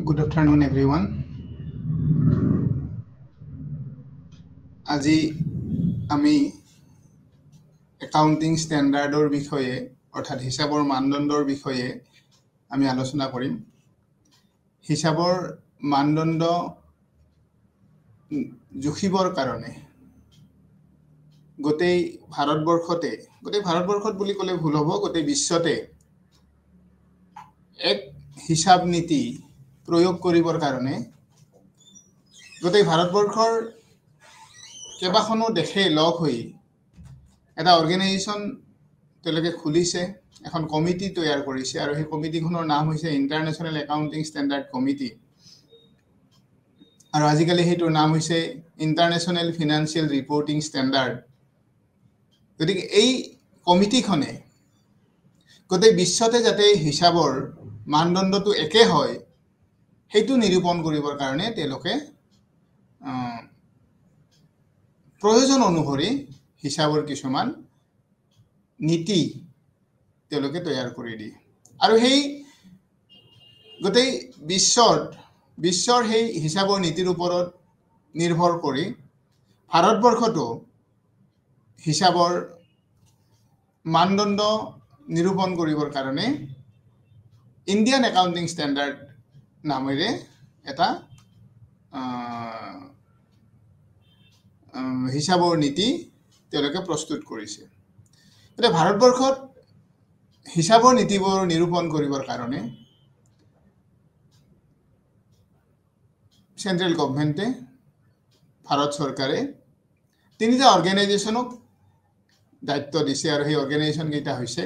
Good afternoon, everyone. আজি আমি accounting স্ট্যান্ডাৰ্ডৰ বিষয়ে অৰ্থাৎ হিসাবৰ মানদণ্ডৰ বিষয়ে আমি আলোচনা কৰিম। হিসাবৰ মানদণ্ড জুখিবৰ কাৰণে গোটেই ভাৰতবৰ্ষত বুলি ক'লে ভুল হ'ব, গোটেই বিশ্বতে এক হিসাব নীতি প্ৰয়োগ কৰিবৰ কাৰণে গোটেই ভাৰতবৰ্ষৰ কেইবাখনো দেশে লগ হৈ এটা অৰ্গেনাইজেশ্যন তেওঁলোকে খুলিছে, এখন কমিটি তৈয়াৰ কৰিছে আৰু সেই কমিটিখনৰ নাম হৈছে ইণ্টাৰনেশ্যনেল একাউণ্টিং ষ্টেণ্ডাৰ্ড কমিটি আৰু আজিকালি সেইটোৰ নাম হৈছে ইণ্টাৰনেশ্যনেল ফিনান্সিয়েল ৰিপৰ্টিং ষ্টেণ্ডাৰ্ড। গতিকে এই কমিটিখনে গোটেই বিশ্বতে যাতে হিচাবৰ মানদণ্ডটো একে হয় সেইটো নিৰূপণ কৰিবৰ কাৰণে তেওঁলোকে প্ৰয়োজন অনুসৰি হিচাবৰ কিছুমান নীতি তেওঁলোকে তৈয়াৰ কৰি দিয়ে আৰু সেই গোটেই বিশ্বৰ সেই হিচাবৰ নীতিৰ ওপৰত নিৰ্ভৰ কৰি ভাৰতবৰ্ষতো হিচাবৰ মানদণ্ড নিৰূপণ কৰিবৰ কাৰণে ইণ্ডিয়ান একাউণ্টিং ষ্টেণ্ডাৰ্ড নামেৰে এটা হিচাবৰ নীতি তেওঁলোকে প্ৰস্তুত কৰিছে। এতিয়া ভাৰতবৰ্ষত হিচাবৰ নীতিবোৰ নিৰূপণ কৰিবৰ কাৰণে চেন্ট্ৰেল গভৰ্ণমেণ্টে ভাৰত চৰকাৰে তিনিটা অৰ্গেনাইজেশ্যনক দায়িত্ব দিছে আৰু সেই অৰ্গেনাইজেশ্যন কেইটা হৈছে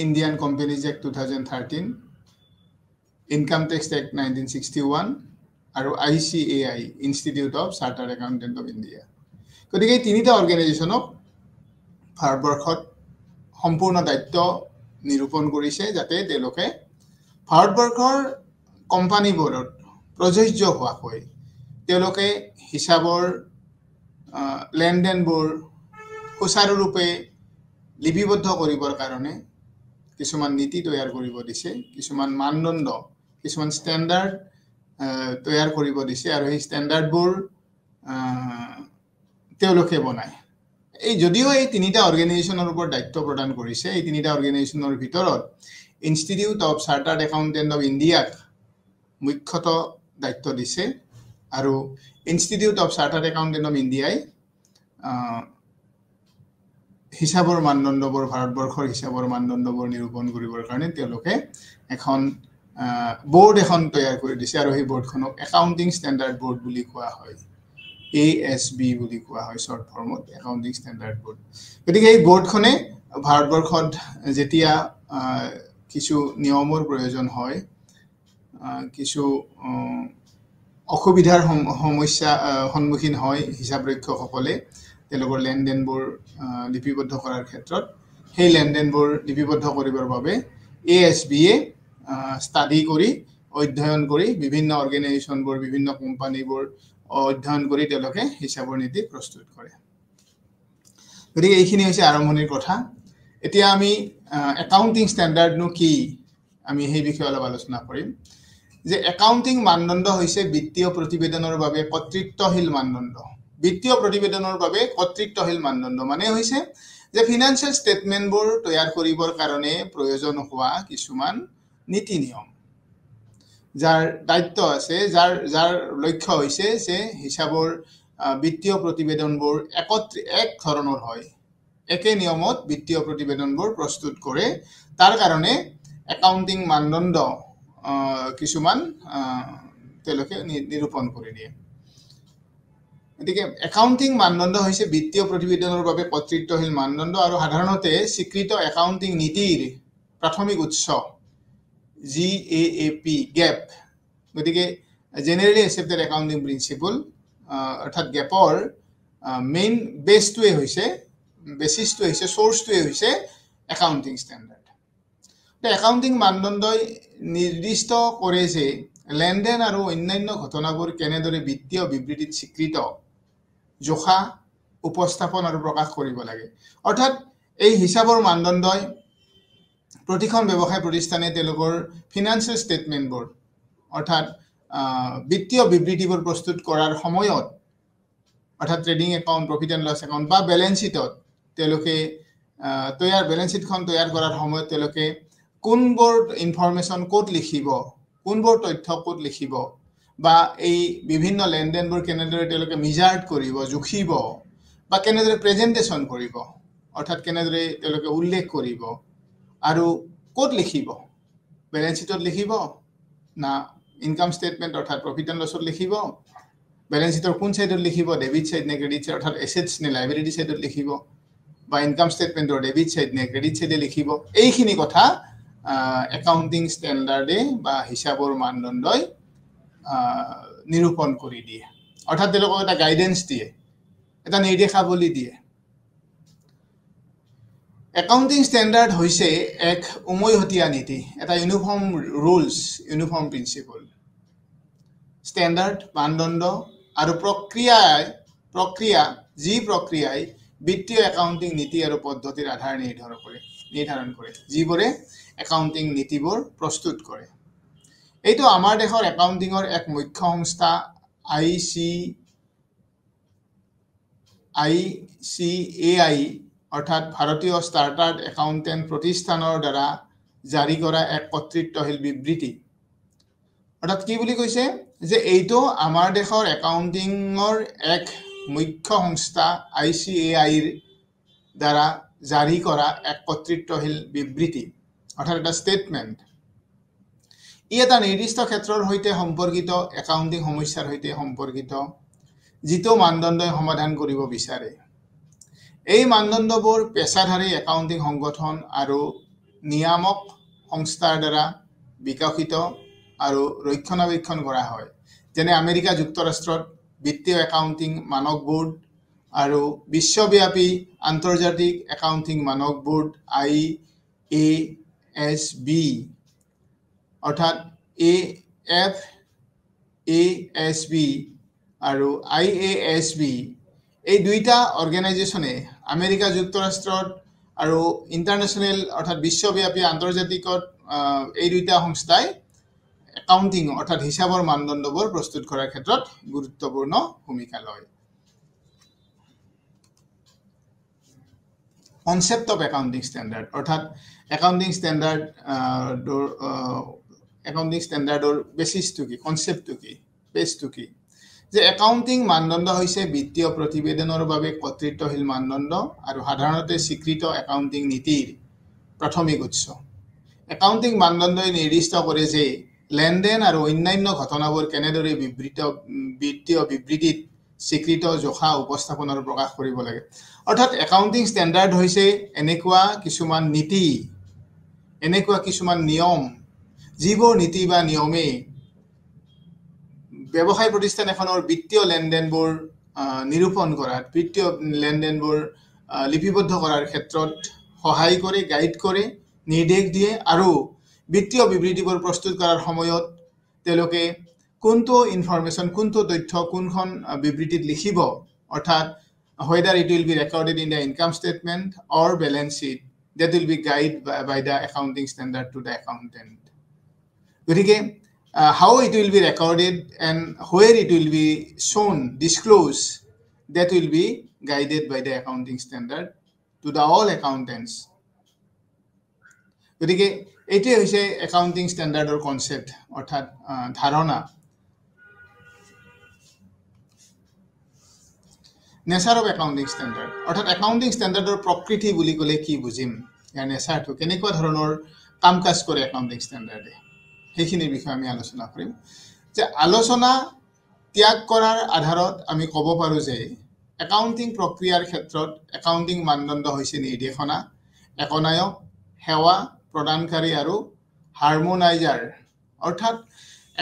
Indian Companies Act 2013, Income Tax Act 1961 আৰু ICAI Institute of Chartered Accountant of India. গতিকে এই তিনিটা অৰ্গেনাইজেশ্যনক ভাৰতবৰ্ষত সম্পূৰ্ণ দায়িত্ব নিৰূপণ কৰিছে যাতে তেওঁলোকে ভাৰতবৰ্ষৰ কোম্পানীবোৰত প্ৰযোজ্য হোৱাকৈ তেওঁলোকে হিচাবৰ লেনদেনবোৰ সুচাৰুৰূপে লিপিবদ্ধ কৰিবৰ কাৰণে কিছুমান নীতি তৈয়াৰ কৰিব দিছে, কিছুমান মানদণ্ড, কিছুমান ষ্টেণ্ডাৰ্ড তৈয়াৰ কৰিব দিছে আৰু সেই ষ্টেণ্ডাৰ্ডবোৰ তেওঁলোকে বনায়। যদিও এই তিনিটা অৰ্গেনাইজেশ্যনৰ ওপৰত দায়িত্ব প্ৰদান কৰিছে, এই তিনিটা অৰ্গেনাইজেশ্যনৰ ভিতৰত institute of Chartered Accountant of ইণ্ডিয়াক মুখ্যতঃ দায়িত্ব দিছে আৰু institute of Chartered Accountant of ইণ্ডিয়াই হিচাবৰ মানদণ্ডবোৰ ভাৰতবৰ্ষৰ হিচাবৰ মানদণ্ডবোৰ নিৰূপণ কৰিবৰ কাৰণে তেওঁলোকে এখন বোৰ্ড এখন তৈয়াৰ কৰি দিছে আৰু সেই বোৰ্ডখনক একাউণ্টিং ষ্টেণ্ডাৰ্ড বোৰ্ড বুলি কোৱা হয়, ASB বুলি কোৱা হয় শ্বৰ্ট ফৰ্মত, একাউণ্টিং ষ্টেণ্ডাৰ্ড বোৰ্ড। গতিকে এই বোৰ্ডখনে ভাৰতবৰ্ষত যেতিয়া কিছু নিয়মৰ প্ৰয়োজন হয়, কিছু অসুবিধাৰ সন্মুখীন হয় হিচাপৰক্ষকসকলে তেওঁলোকৰ লেনদেনবোৰ লিপিবদ্ধ কৰাৰ ক্ষেত্ৰত, সেই লেনদেনবোৰ লিপিবদ্ধ কৰিবৰ বাবে ASBয়ে ষ্টাডি কৰি অধ্যয়ন কৰি বিভিন্ন অৰ্গেনাইজেশ্যনবোৰ, বিভিন্ন কোম্পানীবোৰ অধ্যয়ন কৰি তেওঁলোকে হিচাবৰ নীতি প্ৰস্তুত কৰে। গতিকে এইখিনি হৈছে আৰম্ভণিৰ কথা। এতিয়া আমি একাউণ্টিং ষ্টেণ্ডাৰ্ডনো কি, আমি সেই বিষয়ে অলপ আলোচনা কৰিম। যে একাউণ্টিং মানদণ্ড হৈছে বিত্তীয় প্ৰতিবেদনৰ বাবে কৰ্তৃত্বশীল মানদণ্ড। বিত্তীয় প্ৰতিবেদনৰ বাবে কৰ্তৃত্বশীল মানদণ্ড মানে হৈছে যে ফিনান্সিয়েল ষ্টেটমেণ্টবোৰ তৈয়াৰ কৰিবৰ কাৰণে প্ৰয়োজন হোৱা কিছুমান নীতি নিয়ম, যাৰ দায়িত্ব আছে, যাৰ লক্ষ্য হৈছে যে হিচাবৰ বিত্তীয় প্ৰতিবেদনবোৰ এক ধৰণৰ হয়, একে নিয়মত বিত্তীয় প্ৰতিবেদনবোৰ প্ৰস্তুত কৰে। তাৰ কাৰণে একাউণ্টিং মানদণ্ড কিছুমান তেওঁলোকে নিৰূপণ কৰি দিয়ে। গতিকে একাউণ্টিং মানদণ্ড হৈছে বিত্তীয় প্ৰতিবেদনৰ বাবে কৰ্তৃত্বশীল মানদণ্ড আৰু সাধাৰণতে স্বীকৃত একাউণ্টিং নীতিৰ প্ৰাথমিক উৎস GAAP। গতিকে জেনেৰেলি একচেপ্টেড একাউণ্টিং প্ৰিন্সিপল অৰ্থাৎ গেপৰ মেইন বেছটোৱে হৈছে চ'ৰ্চটোৱে হৈছে একাউণ্টিং ষ্টেণ্ডাৰ্ড। একাউণ্টিং মানদণ্ডই নিৰ্দিষ্ট কৰে যে লেনদেন আৰু অন্যান্য ঘটনাবোৰ কেনেদৰে বিত্তীয় বিবৃতিত স্বীকৃত জোখা, উপস্থাপন আৰু প্ৰকাশ কৰিব লাগে। অৰ্থাৎ এই হিচাবৰ মানদণ্ডই প্ৰতিখন ব্যৱসায় প্ৰতিষ্ঠানে তেওঁলোকৰ ফিনান্সিয়েল ষ্টেটমেণ্টবোৰ অৰ্থাৎ বিত্তীয় বিবৃতিবোৰ প্ৰস্তুত কৰাৰ সময়ত অৰ্থাৎ trading account profit and loss account বা বেলেঞ্চ শ্বীটত তেওঁলোকে বেলেঞ্চ শ্বীটখন তৈয়াৰ কৰাৰ সময়ত তেওঁলোকে কোনবোৰ ইনফৰমেশ্যন ক'ত লিখিব, কোনবোৰ তথ্য ক'ত লিখিব, বা এই বিভিন্ন লেনদেনবোৰ কেনেদৰে তেওঁলোকে মিজাৰ্ড কৰিব, জুখিব, বা কেনেদৰে প্ৰেজেণ্টেশ্যন কৰিব, অৰ্থাৎ কেনেদৰে তেওঁলোকে উল্লেখ কৰিব আৰু ক'ত লিখিব, বেলেঞ্চ শ্বীটত লিখিব না ইনকাম ষ্টেটমেণ্ট অৰ্থাৎ প্ৰফিট এণ্ড লছত লিখিব, বেলেঞ্চ শ্বীটৰ কোন ছাইডত লিখিব, ডেবিট ছাইড নে ক্ৰেডিট ছাইড অৰ্থাৎ এছেটছ নে লাইবিলিটি ছাইডত লিখিব, বা ইনকাম ষ্টেটমেণ্টৰ ডেবিট ছাইড নে ক্ৰেডিট ছাইডে লিখিব, এইখিনি কথা একাউণ্টিং ষ্টেণ্ডাৰ্ডে বা হিচাপৰ মানদণ্ডই নিৰূপণ কৰি দিয়ে। অৰ্থাৎ তেওঁলোকক এটা গাইডেন্স দিয়ে, এটা নিৰ্দেশাৱলী দিয়ে। একাউণ্টিং ষ্টেণ্ডাৰ্ড হৈছে এক উমৈহতীয়া নীতি, এটা uniform rules, uniform principle. Standard মানদণ্ড আৰু যি প্ৰক্ৰিয়াই বিত্তীয় একাউণ্টিং নীতি আৰু পদ্ধতিৰ আধাৰ নিৰ্ধাৰণ কৰে, যিবোৰে একাউণ্টিং নীতিবোৰ প্ৰস্তুত কৰে। এইটো আমাৰ দেশৰ একাউণ্টিঙৰ এক মুখ্য সংস্থা ICAI অৰ্থাৎ ভাৰতীয় চাৰ্টাৰ্ড একাউণ্টেণ্ট প্ৰতিষ্ঠানৰ দ্বাৰা জাৰি কৰা এক কৰ্তৃত্বশীল বিবৃতি। অৰ্থাৎ কি বুলি কৈছে যে এইটো আমাৰ দেশৰ একাউণ্টিঙৰ এক মুখ্য সংস্থা ICAIৰ দ্বাৰা জাৰি কৰা এক কৰ্তৃত্বশীল বিবৃতি, অৰ্থাৎ এটা ষ্টেটমেণ্ট। ই এটা নিৰ্দিষ্ট ক্ষেত্ৰৰ সৈতে সম্পৰ্কিত একাউণ্টিং সমস্যাৰ সৈতে সম্পৰ্কিত যিটো মানদণ্ডই সমাধান কৰিব বিচাৰে। এই মানদণ্ডবোৰ পেছাধাৰী একাউণ্টিং সংগঠন আৰু নিয়ামক সংস্থাৰ দ্বাৰা বিকশিত আৰু ৰক্ষণাবেক্ষণ কৰা হয়, যেনে আমেৰিকা যুক্তৰাষ্ট্ৰত বিত্তীয় একাউণ্টিং মানক বোৰ্ড আৰু বিশ্বব্যাপী আন্তৰ্জাতিক একাউণ্টিং মানক বোৰ্ড IASB অৰ্থাৎ AFASB আৰু IASB, এই দুইটা অৰ্গেনাইজেশ্যনে আমেৰিকা যুক্তৰাষ্ট্ৰত আৰু ইণ্টাৰনেশ্যনেল অৰ্থাৎ বিশ্বব্যাপী আন্তৰ্জাতিকত এই দুইটা সংস্থাই একাউণ্টিং অৰ্থাৎ হিচাপৰ মানদণ্ডবোৰ প্ৰস্তুত কৰাৰ ক্ষেত্ৰত গুৰুত্বপূৰ্ণ ভূমিকা লয়। কনচেপ্ট অফ একাউণ্টিং ষ্টেণ্ডাৰ্ড অৰ্থাৎ একাউণ্টিং ষ্টেণ্ডাৰ্ডৰ বেচিছটো কি, কনচেপ্টটো কি, বেছটো কি, যে একাউণ্টিং মানদণ্ড হৈছে বিত্তীয় প্ৰতিবেদনৰ বাবে কৰ্তৃত্বশীল মানদণ্ড আৰু সাধাৰণতে স্বীকৃত একাউণ্টিং নীতিৰ প্ৰাথমিক উৎস। একাউণ্টিং মানদণ্ডই নিৰ্দিষ্ট কৰে যে লেনদেন আৰু অন্যান্য ঘটনাবোৰ কেনেদৰে বিত্তীয় বিবৃতিত স্বীকৃত জোখা উপস্থাপন আৰু প্ৰকাশ কৰিব লাগে। অৰ্থাৎ একাউণ্টিং ষ্টেণ্ডাৰ্ড হৈছে এনেকুৱা কিছুমান নীতি, এনেকুৱা কিছুমান নিয়ম, যিবোৰ নীতি বা নিয়মে ব্যৱসায় প্ৰতিষ্ঠান এখনৰ বিত্তীয় লেনদেনবোৰ নিৰূপণ কৰাত, বিত্তীয় লেনদেনবোৰ লিপিবদ্ধ কৰাৰ ক্ষেত্ৰত সহায় কৰে, গাইড কৰে, নিৰ্দেশ দিয়ে, আৰু বিত্তীয় বিবৃতিবোৰ প্ৰস্তুত কৰাৰ সময়ত তেওঁলোকে কোনটো ইনফৰমেশ্যন, কোনটো তথ্য কোনখন বিবৃতিত লিখিব, অৰ্থাৎ whether it will be recorded in the income statement or balance sheet, that will be guided by the accounting standard to the accountant. গতিকে how it will be recorded and where it will be shown, disclosed, that will be guided by the accounting standard to the all accountants. গতিকে এইটোৱে হৈছে accounting ষ্টেণ্ডাৰ্ডৰ concept অৰ্থাৎ ধাৰণা। Nature of accounting standard অৰ্থাৎ accounting ষ্টেণ্ডাৰ্ডৰ প্ৰকৃতি বুলি ক'লে কি বুজিম, ইয়াৰ নেচাৰটো কেনেকুৱা ধৰণৰ কাম কাজ কৰে একাউণ্টিং ষ্টেণ্ডাৰ্ডে, সেইখিনিৰ বিষয়ে আমি আলোচনা কৰিম। যে আলোচনা ত্যাগ কৰাৰ আধাৰত আমি ক'ব পাৰোঁ যে একাউণ্টিং প্ৰক্ৰিয়াৰ ক্ষেত্ৰত একাউণ্টিং মানদণ্ড হৈছে নিৰ্দেশনা, একনায়ক, সেৱা প্ৰদানকাৰী আৰু হাৰমনাইজাৰ। অৰ্থাৎ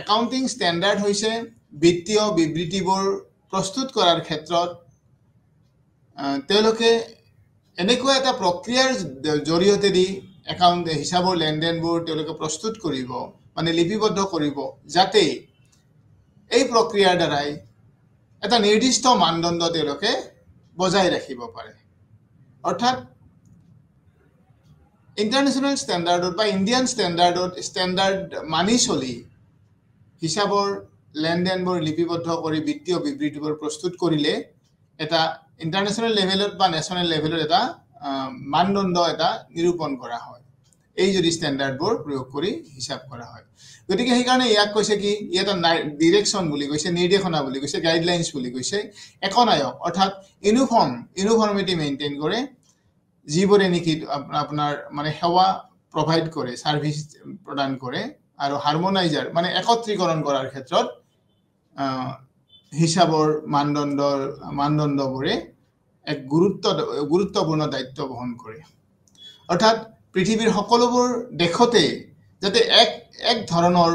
একাউণ্টিং ষ্টেণ্ডাৰ্ড হৈছে বিত্তীয় বিবৃতিবোৰ প্ৰস্তুত কৰাৰ ক্ষেত্ৰত তেওঁলোকে এনেকুৱা এটা প্ৰক্ৰিয়াৰ জৰিয়তে দি হিচাপৰ লেনদেনবোৰ তেওঁলোকে প্ৰস্তুত কৰিব, মানে লিপিবদ্ধ কৰিব, যাতে এই প্ৰক্ৰিয়াৰ দ্বাৰাই এটা নিৰ্দিষ্ট মানদণ্ড তেওঁলোকে বজাই ৰাখিব পাৰে। অৰ্থাৎ ইণ্টাৰনেশ্যনেল ষ্টেণ্ডাৰ্ডত বা ইণ্ডিয়ান ষ্টেণ্ডাৰ্ড মানি চলি হিচাপৰ লেনদেনবোৰ লিপিবদ্ধ কৰি বিত্তীয় বিবৃতিবোৰ প্ৰস্তুত কৰিলে এটা ইণ্টাৰনেশ্যনেল লেভেলত বা নেশ্যনেল লেভেলত এটা মানদণ্ড এটা নিৰূপণ কৰা হয় এই যদি ষ্টেণ্ডাৰ্ডবোৰ প্ৰয়োগ কৰি হিচাপ কৰা হয় গতিকে সেইকাৰণে ইয়াক কৈছে কি ই এটা ডিৰেকশ্যন বুলি কৈছে নিৰ্দেশনা বুলি কৈছে গাইডলাইনছ বুলি কৈছে একনায়ক অৰ্থাৎ ইউনিফৰ্মিটি মেইনটেইন কৰে যিবোৰে নেকি আপোনাৰ মানে সেৱা প্ৰভাইড কৰে ছাৰ্ভিচ প্ৰদান কৰে আৰু হাৰমনাইজাৰ মানে একত্ৰীকৰণ কৰাৰ ক্ষেত্ৰত হিচাপৰ মানদণ্ডবোৰে এক গুৰুত্বপূৰ্ণ দায়িত্ব বহন কৰে অৰ্থাৎ পৃথিৱীৰ সকলোবোৰ দেশতে যাতে এক ধৰণৰ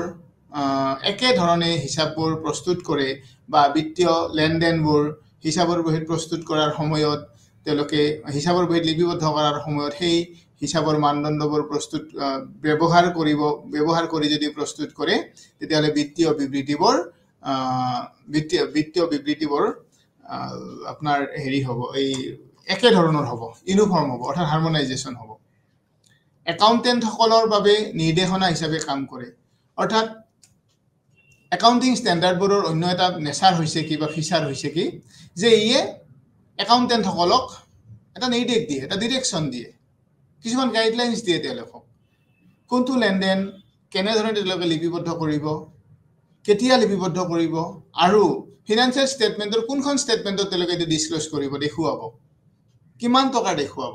একে ধৰণে হিচাপবোৰ প্ৰস্তুত কৰে বা বিত্তীয় লেনদেনবোৰ হিচাপৰ বহীত প্ৰস্তুত কৰাৰ সময়ত তেওঁলোকে হিচাপৰ বহীত লিপিবদ্ধ কৰাৰ সময়ত সেই হিচাপৰ মানদণ্ডবোৰ ব্যৱহাৰ কৰি যদি প্ৰস্তুত কৰে তেতিয়াহ'লে বিত্তীয় বিবৃতিবোৰ আপোনাৰ হেৰি হ'ব এই একে ধৰণৰ হ'ব ইউনিফৰ্ম হ'ব অৰ্থাৎ হাৰমনাইজেশ্যন হ'ব একাউণ্টেণ্টসকলৰ বাবে নিৰ্দেশনা হিচাপে কাম কৰে অৰ্থাৎ একাউণ্টিং ষ্টেণ্ডাৰ্ডবোৰৰ অন্য এটা নেচাৰ হৈছে কি বা ফিচাৰ হৈছে কি যে ইয়ে একাউণ্টেণ্টসকলক এটা নিৰ্দেশ দিয়ে এটা ডিৰেকশ্যন দিয়ে কিছুমান গাইডলাইনছ দিয়ে তেওঁলোকক কোনটো লেনদেন কেনেধৰণে তেওঁলোকে লিপিবদ্ধ কৰিব কেতিয়া লিপিবদ্ধ কৰিব আৰু ফিনান্সিয়েল ষ্টেটমেণ্টৰ কোনখন ষ্টেটমেণ্টত তেওঁলোকে এইটো ডিছক্ল'জ কৰিব দেখুৱাব কিমান টকা দেখুৱাব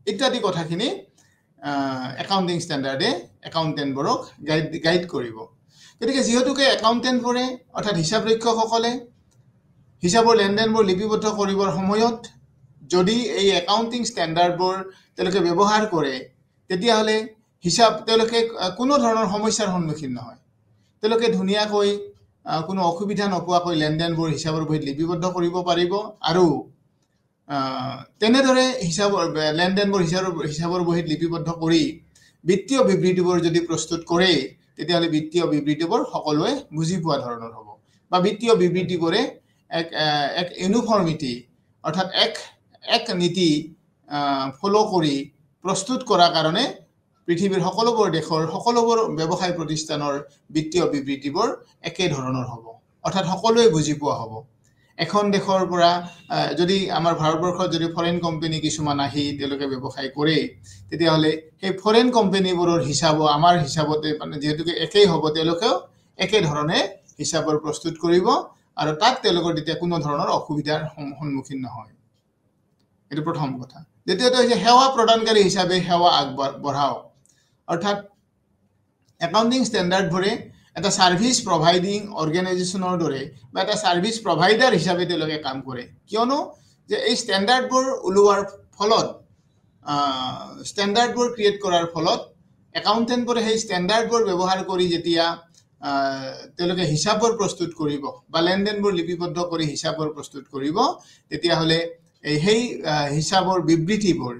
ইত্যাদি কথাখিনি একাউণ্টিং ষ্টেণ্ডাৰ্ডে একাউণ্টেণ্টবোৰক গাইড কৰিব গতিকে যিহেতুকে একাউণ্টেণ্টবোৰে অৰ্থাৎ হিচাপৰক্ষকসকলে হিচাপৰ লেনদেনবোৰ লিপিবদ্ধ কৰিবৰ সময়ত যদি এই একাউণ্টিং ষ্টেণ্ডাৰ্ডবোৰ তেওঁলোকে ব্যৱহাৰ কৰে তেতিয়াহ'লে তেওঁলোকে কোনো ধৰণৰ সমস্যাৰ সন্মুখীন নহয় তেওঁলোকে ধুনীয়াকৈ কোনো অসুবিধা নোপোৱাকৈ লেনদেনবোৰ হিচাপৰ বহীত লিপিবদ্ধ কৰিব পাৰিব আৰু তেনেদৰে লেনদেনবোৰ হিচাপৰ বহীত লিপিবদ্ধ কৰি বিত্তীয় বিবৃতিবোৰ যদি প্ৰস্তুত কৰে তেতিয়াহ'লে বিত্তীয় বিবৃতিবোৰ সকলোৱে বুজি পোৱা ধৰণৰ হ'ব বা বিত্তীয় বিবৃতিবোৰে এক ইউনিফৰ্মিটি অৰ্থাৎ এক নীতি ফ'ল' কৰি প্ৰস্তুত কৰাৰ কাৰণে পৃথিৱীৰ সকলোবোৰ দেশৰ সকলোবোৰ ব্যৱসায় প্ৰতিষ্ঠানৰ বিত্তীয় বিবৃতিবোৰ একে ধৰণৰ হ'ব অৰ্থাৎ সকলোৱে বুজি পোৱা হ'ব এখন দেশৰ পৰা যদি আমাৰ ভাৰতবৰ্ষত যদি ফৰেন কোম্পানী কিছুমান আহি তেওঁলোকে ব্যৱসায় কৰে তেতিয়াহ'লে সেই ফৰেন কোম্পানীবোৰৰ হিচাপো আমাৰ হিচাপতে মানে যিহেতুকে একেই হ'ব তেওঁলোকেও একে ধৰণে হিচাপৰ প্ৰস্তুত কৰিব আৰু তাত তেওঁলোকৰ তেতিয়া কোনো ধৰণৰ অসুবিধাৰ সন্মুখীন নহয় এইটো প্ৰথম কথা দ্বিতীয়তে হৈছে সেৱা প্ৰদানকাৰী হিচাপে সেৱা আগবঢ়াওক অৰ্থাৎ একাউণ্টিং ষ্টেণ্ডাৰ্ডবোৰে এটা ছাৰ্ভিচ প্ৰভাইডিং অৰ্গেনাইজেশ্যনৰ দৰে বা এটা ছাৰ্ভিচ প্ৰভাইডাৰ হিচাপে তেওঁলোকে কাম কৰে কিয়নো যে এই ষ্টেণ্ডাৰ্ডবোৰ ওলোৱাৰ ফলত ষ্টেণ্ডাৰ্ডবোৰ ক্ৰিয়েট কৰাৰ ফলত একাউণ্টেণ্টবোৰে সেই ষ্টেণ্ডাৰ্ডবোৰ ব্যৱহাৰ কৰি যেতিয়া তেওঁলোকে হিচাপবোৰ প্ৰস্তুত কৰিব বা লেনদেনবোৰ লিপিবদ্ধ কৰি হিচাপবোৰ প্ৰস্তুত কৰিব তেতিয়াহ'লে সেই হিচাপৰ বিবৃতিবোৰ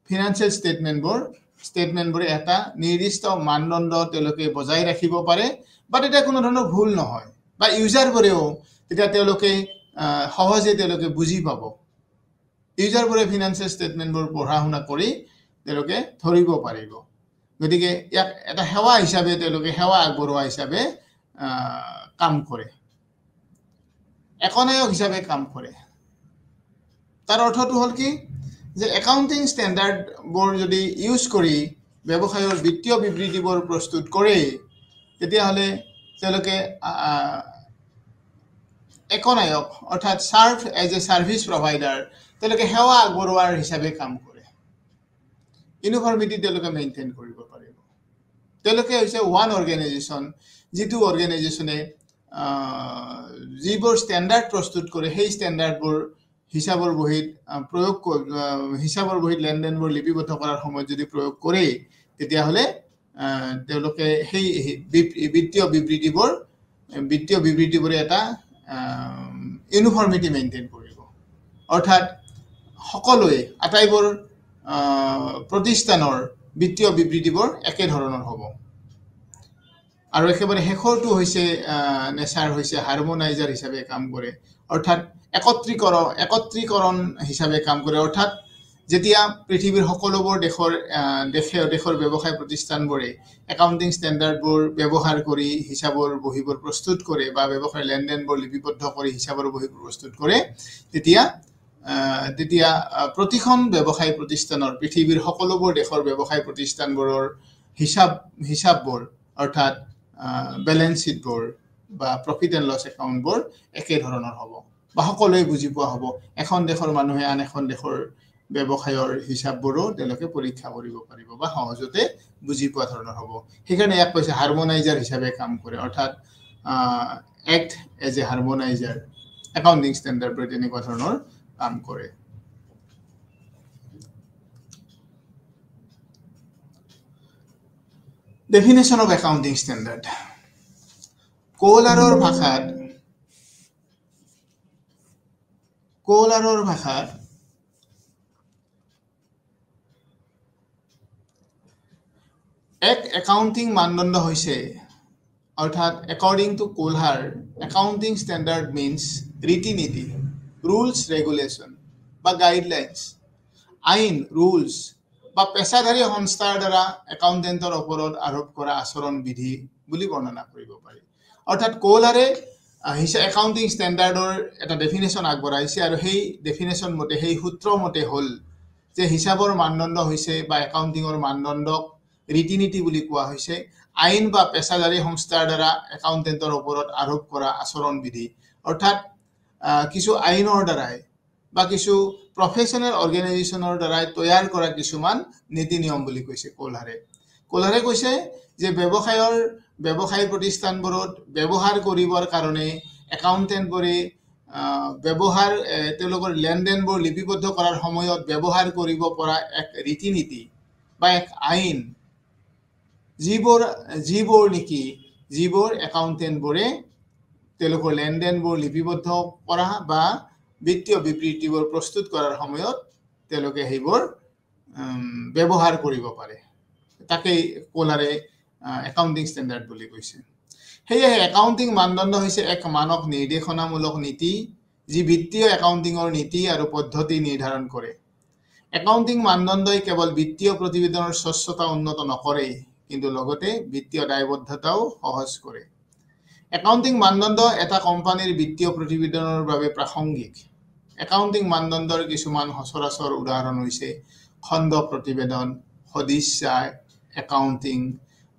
ফিনান্সিয়েল ষ্টেটমেণ্টবোৰে এটা নিৰ্দিষ্ট মানদণ্ড তেওঁলোকে বজাই ৰাখিব পাৰে বা তেতিয়া কোনো ধৰণৰ ভুল নহয় বা ইউজাৰবোৰেও তেতিয়া তেওঁলোকে সহজে তেওঁলোকে বুজি পাব ইউজাৰবোৰে ফিনান্সিয়েল ষ্টেটমেণ্টবোৰ পঢ়া শুনা কৰি তেওঁলোকে ধৰিব পাৰিব গতিকে ইয়াক এটা সেৱা হিচাপে তেওঁলোকে সেৱা আগবঢ়োৱা হিচাপে কাম কৰে একনায়ক হিচাপে কাম কৰে তাৰ অৰ্থটো হ'ল কি যে একাউণ্টিং ষ্টেণ্ডাৰ্ডবোৰ যদি ইউজ কৰি ব্যৱসায়ৰ বিত্তীয় বিবৃতিবোৰ প্ৰস্তুত কৰে তেতিয়াহ'লে তেওঁলোকে একনায়ক অৰ্থাৎ serve as a service provider তেওঁলোকে সেৱা আগবঢ়োৱাৰ হিচাপে কাম কৰে ইউনিফৰ্মিটি তেওঁলোকে মেইনটেইন কৰিব পাৰিব তেওঁলোকে হৈছে ওৱান অৰ্গেনাইজেশ্যন যিটো অৰ্গেনাইজেশ্যনে যিবোৰ ষ্টেণ্ডাৰ্ড প্ৰস্তুত কৰে সেই ষ্টেণ্ডাৰ্ডবোৰ হিচাপৰ বহীত লেনদেনবোৰ লিপিবদ্ধ কৰাৰ সময়ত যদি প্ৰয়োগ কৰে তেতিয়াহ'লে তেওঁলোকে সেই বিত্তীয় বিবৃতিবোৰে এটা ইউনিফৰ্মিটি মেইনটেইন কৰিব অৰ্থাৎ সকলোৱে আটাইবোৰ প্ৰতিষ্ঠানৰ বিত্তীয় বিবৃতিবোৰ একে ধৰণৰ হ'ব আৰু একেবাৰে শেষৰটো হৈছে নেচাৰ হৈছে হাৰমনাইজাৰ হিচাপে কাম কৰে অৰ্থাৎ একত্ৰীকৰণ হিচাপে কাম কৰে অৰ্থাৎ যেতিয়া পৃথিৱীৰ সকলোবোৰ দেশৰ ব্যৱসায় প্ৰতিষ্ঠানবোৰে একাউণ্টিং ষ্টেণ্ডাৰ্ডবোৰ ব্যৱহাৰ কৰি হিচাপৰ বহীবোৰ প্ৰস্তুত কৰে বা ব্যৱসায়ৰ লেনদেনবোৰ লিপিবদ্ধ কৰি হিচাপৰ বহীবোৰ প্ৰস্তুত কৰে তেতিয়া প্ৰতিখন ব্যৱসায় প্ৰতিষ্ঠানৰ পৃথিৱীৰ সকলোবোৰ দেশৰ ব্যৱসায় প্ৰতিষ্ঠানবোৰৰ হিচাপবোৰ অৰ্থাৎ বেলেন্স শ্বীটবোৰ বা প্ৰফিট এণ্ড লছ একাউণ্টবোৰ একে ধৰণৰ হ'ব বা সকলোৱে বুজি পোৱা হ'ব এখন দেশৰ মানুহে আন এখন দেশৰ ব্যৱসায়ৰ হিচাপবোৰো তেওঁলোকে পৰীক্ষা কৰিব পাৰিব বা সহজতে বুজি পোৱা ধৰণৰ হ'ব সেইকাৰণে ইয়াক কৈছে হাৰমনাইজাৰ হিচাপে কাম কৰে অৰ্থাৎ act as a harmoniser accounting ষ্টেণ্ডাৰ্ডবোৰে তেনেকুৱা ধৰণৰ কাম কৰে ডেফিনেশ্যন অফ একাউণ্টিং ষ্টেণ্ডাৰ্ড কোলাৰৰ ভাষাত এক একাউণ্টিং মানদণ্ড হৈছে অৰ্থাৎ একৰ্ডিং টু কোলহাৰ একাউণ্টিং ষ্টেণ্ডাৰ্ড মিনছ ৰীতি-নীতি ৰুলছ ৰেগুলেশ্যন বা গাইডলাইনছ আইন ৰুলছ বা পেছাদাৰী সংস্থাৰ দ্বাৰা একাউণ্টেণ্টৰ ওপৰত আৰোপ কৰা আচৰণ বিধি বুলি বৰ্ণনা কৰিব পাৰি অৰ্থাৎ কোলহাৰে একাউণ্টিং ষ্টেণ্ডাৰ্ডৰ এটা ডেফিনেশ্যন আগবঢ়াইছে আৰু সেই ডেফিনেশ্যন মতে সেই সূত্ৰ মতে হ'ল যে হিচাপৰ মানদণ্ড হৈছে বা একাউণ্টিঙৰ মানদণ্ডক ৰীতি-নীতি বুলি কোৱা হৈছে আইন বা পেছাদাৰী সংস্থাৰ দ্বাৰা একাউণ্টেণ্টৰ ওপৰত আৰোপ কৰা আচৰণ বিধি অৰ্থাৎ কিছু আইনৰ দ্বাৰাই বা কিছু প্ৰফেশ্যনেল অৰ্গেনাইজেশ্যনৰ দ্বাৰাই তৈয়াৰ কৰা কিছুমান নীতি নিয়ম বুলি কৈছে কোলহাৰে কৈছে যে ব্যৱসায় প্ৰতিষ্ঠানবোৰত ব্যৱহাৰ কৰিবৰ কাৰণে একাউণ্টেণ্টবোৰে তেওঁলোকৰ লেনদেনবোৰ লিপিবদ্ধ কৰাৰ সময়ত ব্যৱহাৰ কৰিব পৰা এক ৰীতি-নীতি বা এক আইন যিবোৰ একাউণ্টেণ্টবোৰে তেওঁলোকৰ লেনদেনবোৰ লিপিবদ্ধ কৰা বা বিত্তীয় বিবৃতিবোৰ প্ৰস্তুত কৰাৰ সময়ত তেওঁলোকে সেইবোৰ ব্যৱহাৰ কৰিব পাৰে তাকেই কোলহাৰে একাউণ্টিং ষ্টেণ্ডাৰ্ড বুলি কৈছে সেয়েহে একাউণ্টিং মানদণ্ড হৈছে এক মানক নিৰ্দেশনামূলক নীতি যি বিত্তীয় একাউণ্টিঙৰ নীতি আৰু পদ্ধতি নিৰ্ধাৰণ কৰে একাউণ্টিং মানদণ্ডই কেৱল বিত্তীয় প্ৰতিবেদনৰ স্বচ্ছতা উন্নত নকৰে কিন্তু লগতে বিত্তীয় দায়বদ্ধতাও সহজ কৰে একাউণ্টিং মানদণ্ড এটা কোম্পানীৰ বিত্তীয় প্ৰতিবেদনৰ বাবে প্ৰাসংগিক একাউণ্টিং মানদণ্ডৰ কিছুমান সচৰাচৰ উদাহৰণ হৈছে খণ্ড প্ৰতিবেদন সদিচ্ছা একাউণ্টিং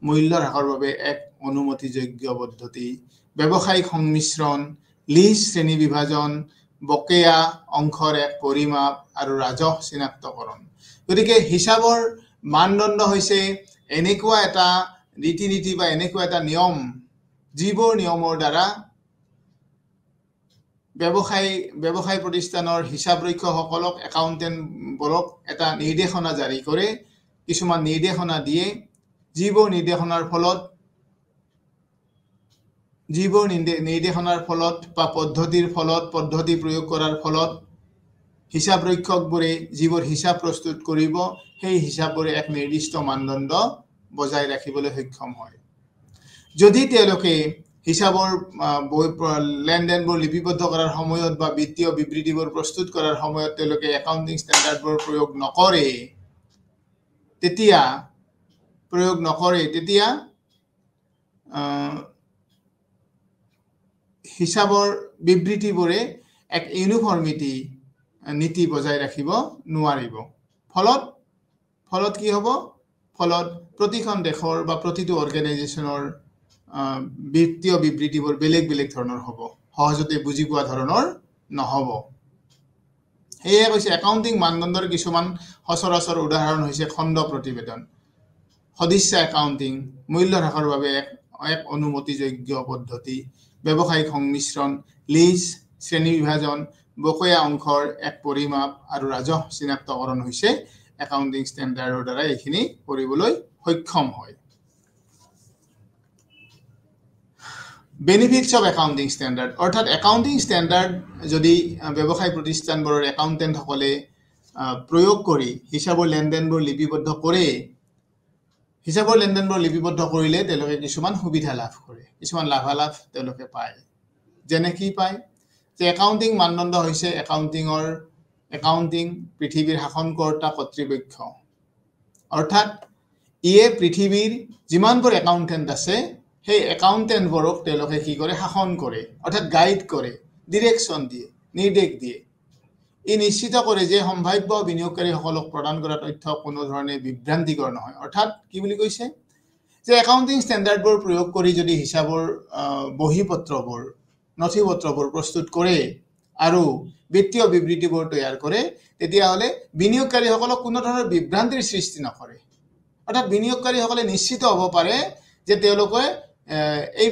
মূল্য হ্ৰাসৰ বাবে এক অনুমতিযোগ্য পদ্ধতি ব্যৱসায়িক সংমিশ্ৰণ লিজ শ্ৰেণী বিভাজন বকেয়া অংশৰ এক পৰিমাপ আৰু ৰাজহ চিনাক্তকৰণ গতিকে হিচাপৰ মানদণ্ড হৈছে এনেকুৱা এটা ৰীতি-নীতি বা এনেকুৱা এটা নিয়ম যিবোৰ নিয়মৰ দ্বাৰা ব্যৱসায় প্ৰতিষ্ঠানৰ হিচাপৰক্ষকসকলক একাউণ্টেণ্টবোৰক এটা নিৰ্দেশনা জাৰি কৰে কিছুমান নিৰ্দেশনা দিয়ে যিবোৰ নিৰ্দেশনাৰ ফলত বা পদ্ধতি প্ৰয়োগ কৰাৰ ফলত হিচাপৰক্ষকবোৰে যিবোৰ হিচাপ প্ৰস্তুত কৰিব সেই হিচাপবোৰে এক নিৰ্দিষ্ট মানদণ্ড বজাই ৰাখিবলৈ সক্ষম হয় যদি তেওঁলোকে হিচাপৰ লেনদেনবোৰ লিপিবদ্ধ কৰাৰ সময়ত বা বিত্তীয় বিবৃতিবোৰ প্ৰস্তুত কৰাৰ সময়ত তেওঁলোকে একাউণ্টিং ষ্টেণ্ডাৰ্ডবোৰ প্ৰয়োগ নকৰে তেতিয়া হিচাপৰ বিবৃতিবোৰে এক ইউনিফৰ্মিটি নীতি বজাই ৰাখিব নোৱাৰিব ফলত কি হ'ব ফলত প্ৰতিখন দেশৰ বা প্ৰতিটো অৰ্গেনাইজেশ্যনৰ বিত্তীয় বিবৃতিবোৰ বেলেগ ধৰণৰ হ'ব সহজতে বুজি পোৱা ধৰণৰ নহ'ব সেয়ে কৈছে একাউণ্টিং মানদণ্ডৰ কিছুমান সচৰাচৰ উদাহৰণ হৈছে খণ্ড প্ৰতিবেদন সদিচ্ছা একাউণ্টিং মূল্য হ্ৰাসৰ বাবে এক অনুমতিযোগ্য পদ্ধতি ব্যৱসায়িক সংমিশ্ৰণ লিজ শ্ৰেণী বিভাজন বকেয়া অংশৰ এক পৰিমাপ আৰু ৰাজহ চিনাক্তকৰণ হৈছে একাউণ্টিং ষ্টেণ্ডাৰ্ডৰ দ্বাৰা এইখিনি কৰিবলৈ সক্ষম হয় বেনিফিটছ অফ একাউণ্টিং ষ্টেণ্ডাৰ্ড অৰ্থাৎ একাউণ্টিং ষ্টেণ্ডাৰ্ড যদি ব্যৱসায় প্ৰতিষ্ঠানবোৰৰ একাউণ্টেণ্টসকলে প্ৰয়োগ কৰি হিচাপৰ লেনদেনবোৰ লিপিবদ্ধ কৰিলে তেওঁলোকে কিছুমান সুবিধা লাভ কৰে কিছুমান লাভালাভ তেওঁলোকে পায় যেনে কি পায় যে একাউণ্টিং মানদণ্ড হৈছে একাউণ্টিঙৰ একাউণ্টিং পৃথিৱীৰ শাসনকৰ্তা কৰ্তৃপক্ষ অৰ্থাৎ ইয়ে পৃথিৱীৰ যিমানবোৰ একাউণ্টেণ্ট আছে সেই একাউণ্টেণ্টবোৰক তেওঁলোকে কি কৰে শাসন কৰে অৰ্থাৎ গাইড কৰে ডিৰেকশ্যন দিয়ে নিৰ্দেশ দিয়ে ই নিশ্চিত কৰে যে সম্ভাৱ্য বিনিয়োগকাৰীসকলক প্ৰদান কৰা তথ্য কোনো ধৰণে বিভ্ৰান্তিকৰ নহয় অৰ্থাৎ কি বুলি কৈছে যে একাউণ্টিং ষ্টেণ্ডাৰ্ডবোৰ প্ৰয়োগ কৰি যদি হিচাপৰ বহীপত্ৰবোৰ নথিপত্ৰবোৰ প্ৰস্তুত কৰে আৰু বিত্তীয় বিবৃতিবোৰ তৈয়াৰ কৰে তেতিয়াহ'লে বিনিয়োগকাৰীসকলক কোনো ধৰণৰ বিভ্ৰান্তিৰ সৃষ্টি নকৰে অৰ্থাৎ বিনিয়োগকাৰীসকলে নিশ্চিত হ'ব পাৰে যে তেওঁলোকে এই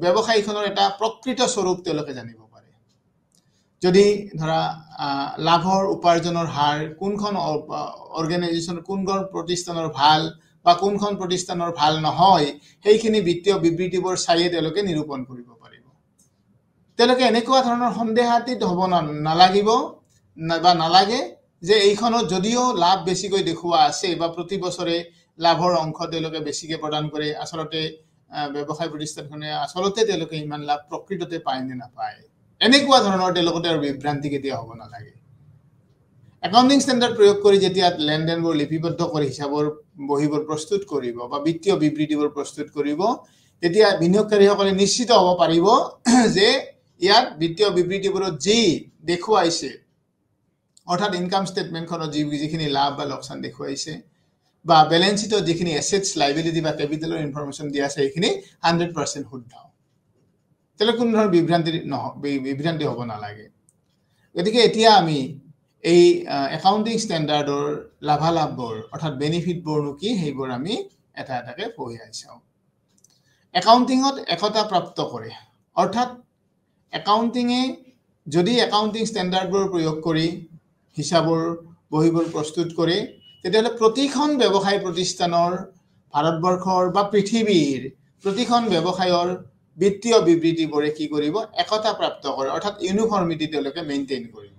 ব্যৱসায়ীখনৰ এটা প্ৰকৃত স্বৰূপ তেওঁলোকে জানিব পাৰে যদি ধৰা লাভৰ উপাৰ্জনৰ হাৰ কোনখন অৰ্গেনাইজেশ্যন কোনখন প্ৰতিষ্ঠানৰ ভাল বা কোনখন প্ৰতিষ্ঠানৰ ভাল নহয় সেইখিনি বিত্তীয় বিবৃতিবোৰ চাইয়ে তেওঁলোকে নিৰূপণ কৰিব পাৰিব তেওঁলোকে এনেকুৱা ধৰণৰ সন্দেহাতীত হ'ব নালাগিব বা নালাগে যে এইখনত যদিও লাভ বেছিকৈ দেখুওৱা আছে বা প্ৰতি বছৰে লাভৰ অংশ তেওঁলোকে বেছিকৈ প্ৰদান কৰে আচলতে ব্যৱসায় প্ৰতিষ্ঠানখনে আচলতে তেওঁলোকে ইমান লাভ প্ৰকৃততে পায় নে নাপায় এনেকুৱা ধৰণৰ তেওঁলোকৰ বিভ্ৰান্তি কেতিয়া হ'ব নালাগে একাউণ্টিং ষ্টেণ্ডাৰ্ড প্ৰয়োগ কৰি যেতিয়া লেনদেনবোৰ লিপিবদ্ধ কৰি হিচাপৰ বহীবোৰ প্ৰস্তুত কৰিব বা বিত্তীয় বিবৃতিবোৰ প্ৰস্তুত কৰিব তেতিয়া বিনিয়োগকাৰীসকলে নিশ্চিত হ'ব পাৰিব যে ইয়াত বিত্তীয় বিবৃতিবোৰত যি দেখুৱাইছে অৰ্থাৎ ইনকাম ষ্টেটমেণ্টখনত যিখিনি লাভ বা লোকচান দেখুৱাইছে বা বেলেন্স শ্বীটত যিখিনি এছেটছ লাইবিলিটি বা কেপিটেলৰ ইনফৰমেশ্যন দিয়া আছে সেইখিনি 100% শুদ্ধ তেওঁলোকে কোনো ধৰণৰ বিভ্ৰান্তি হ'ব নালাগে গতিকে এতিয়া আমি এই একাউণ্টিং ষ্টেণ্ডাৰ্ডৰ লাভালাভবোৰ অৰ্থাৎ বেনিফিটবোৰনো কি সেইবোৰ আমি এটা এটাকে পঢ়ি চাওঁ একাউণ্টিঙত একতা প্ৰাপ্ত কৰে অৰ্থাৎ একাউণ্টিঙে যদি একাউণ্টিং ষ্টেণ্ডাৰ্ডবোৰ প্ৰয়োগ কৰি হিচাপৰ বহীবোৰ প্ৰস্তুত কৰে তেতিয়াহ'লে প্ৰতিখন ব্যৱসায় প্ৰতিষ্ঠানৰ ভাৰতবৰ্ষৰ বা পৃথিৱীৰ প্ৰতিখন ব্যৱসায়ৰ বিত্তীয় বিবৃতিবোৰে কি কৰিব একতা প্ৰাপ্ত কৰে অৰ্থাৎ ইউনিফৰ্মিটি তেওঁলোকে মেইনটেইন কৰিব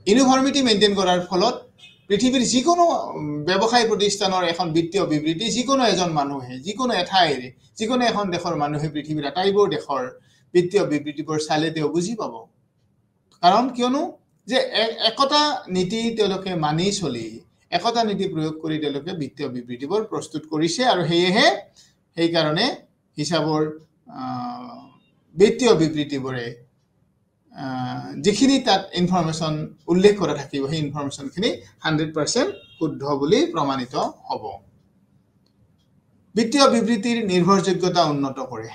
ইউনিফৰ্মিটি মেইনটেইন কৰাৰ ফলত পৃথিৱীৰ যিকোনো ব্যৱসায় প্ৰতিষ্ঠানৰ এখন বিত্তীয় বিবৃতি যিকোনো এজন মানুহে যিকোনো এঠাইৰ যিকোনো এখন দেশৰ মানুহে পৃথিৱীৰ আটাইবোৰ দেশৰ বিত্তীয় বিবৃতিবোৰ চালে তেওঁ বুজি পাব কাৰণ কিয়নো যে একতা নীতি তেওঁলোকে মানি চলি একতা নীতি প্ৰয়োগ কৰি তেওঁলোকে বিত্তীয় বিবৃতিবোৰ প্ৰস্তুত কৰিছে আৰু সেয়েহে সেইকাৰণে হিচাপৰ বিত্তীয় বিবৃতিবোৰে যিখিনি তাত ইনফৰমেশ্যন উল্লেখ কৰা থাকিব সেই ইনফৰমেশ্যনখিনি 100% শুদ্ধ বুলি প্ৰমাণিত হ'ব বিত্তীয় বিবৃতিৰ নিৰ্ভৰযোগ্যতা উন্নত কৰে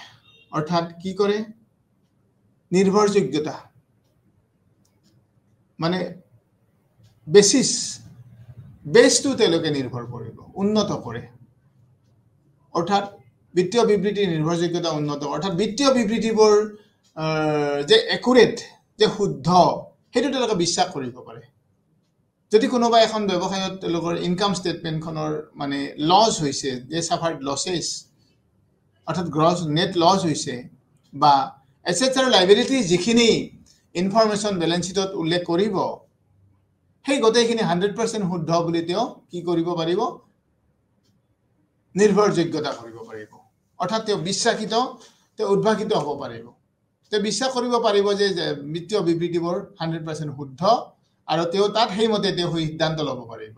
অৰ্থাৎ কি কৰে নিৰ্ভৰযোগ্যতা মানে বেছটো তেওঁলোকে নিৰ্ভৰ কৰিব উন্নত কৰে অৰ্থাৎ বিত্তীয় বিবৃতিৰ নিৰ্ভৰযোগ্যতা উন্নত অৰ্থাৎ বিত্তীয় বিবৃতিবোৰ যে একুৰেট যে শুদ্ধ সেইটো তেওঁলোকে বিশ্বাস কৰিব পাৰে যদি কোনোবা এখন ব্যৱসায়ত তেওঁলোকৰ ইনকাম ষ্টেটমেণ্টখনৰ মানে লছ হৈছে যে সাফাৰ্ড লছেছ অৰ্থাৎ গ্ৰছ নেট লছ হৈছে বা এছেটছ আৰু লাইবিলিটি যিখিনি ইনফৰমেশ্যন বেলেন্স শ্বীটত উল্লেখ কৰিব সেই গোটেইখিনি 100% শুদ্ধ বুলি তেওঁ কি কৰিব পাৰিব নিৰ্ভৰযোগ্যতা কৰিব পাৰিব অৰ্থাৎ তেওঁ বিশ্বাসিত তেওঁ উদ্ভাসিত হ'ব পাৰিব তেওঁ বিশ্বাস কৰিব পাৰিব যে বিত্তীয় বিবৃতিবোৰ 100% শুদ্ধ আৰু তেওঁ তাত সেইমতে তেওঁ সিদ্ধান্ত ল'ব পাৰিব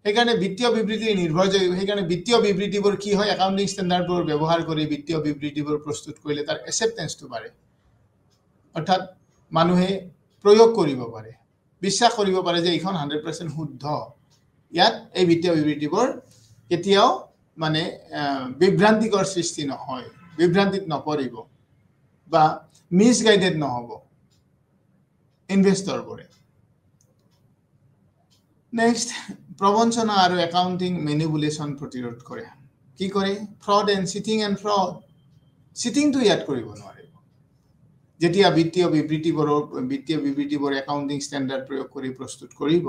সেইকাৰণে বিত্তীয় বিবৃতিৰ নিৰ্ভৰযোগ্য সেইকাৰণে বিত্তীয় বিবৃতিবোৰ কি হয় একাউণ্টিং ষ্টেণ্ডাৰ্ডবোৰ ব্যৱহাৰ কৰি বিত্তীয় বিবৃতিবোৰ প্ৰস্তুত কৰিলে তাৰ এক্সেপ্টেন্সটো বাঢ়ে অৰ্থাৎ মানুহে প্ৰয়োগ কৰিব পাৰে বিশ্বাস কৰিব পাৰে যে এইখন 100% শুদ্ধ ইয়াত এই বিত্তীয় বিবৃতিবোৰ কেতিয়াও মানে বিভ্ৰান্তিকৰ সৃষ্টি নহয় বিভ্ৰান্তিত নপৰিব বা মিসগাইডেড নহব ইনভেষ্টৰবোৰে নেক্সট প্ৰবঞ্চনা আৰু একাউণ্টিং মেনিপুলেশ্যন প্ৰতিৰোধ কৰে কি কৰে ফ্ৰড এণ্ড চিটিংটো ইয়াত কৰিব নোৱাৰিব যেতিয়া বিত্তীয় বিবৃতিবোৰ একাউণ্টিং ষ্টেণ্ডাৰ্ড প্ৰয়োগ কৰি প্ৰস্তুত কৰিব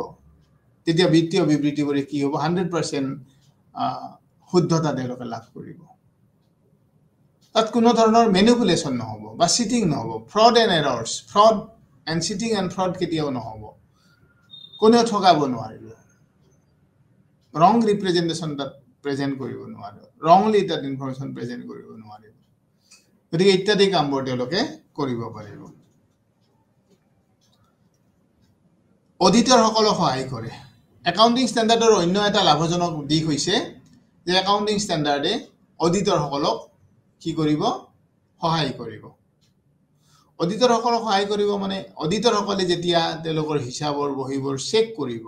তেতিয়া বিত্তীয় বিবৃতিবোৰে কি হ'ব 100% শুদ্ধতা তেওঁলোকে লাভ কৰিব তাত কোনো ধৰণৰ মেনিপুলেশ্যন নহ'ব বা চিটিং নহ'ব ফ্ৰড এণ্ড চিটিং কেতিয়াও নহ'ব কোনেও ঠগাব নোৱাৰিব ৰং ৰিপ্ৰেজেণ্টেশ্যন তাত প্ৰেজেণ্ট কৰিব নোৱাৰিব ৰংলি তাত ইনফৰমেশ্যন প্ৰেজেণ্ট কৰিব নোৱাৰিব গতিকে ইত্যাদি কামবোৰ তেওঁলোকে কৰিব পাৰিব অডিটৰসকলক সহায় কৰে একাউণ্টিং ষ্টেণ্ডাৰ্ডৰ অন্য এটা লাভজনক দিশ হৈছে যে একাউণ্টিং ষ্টেণ্ডাৰ্ডে অডিটৰসকলক কি কৰিব সহায় কৰিব অডিটৰসকলক সহায় কৰিব মানে অডিটৰসকলে যেতিয়া তেওঁলোকৰ হিচাপৰ বহীবোৰ চেক কৰিব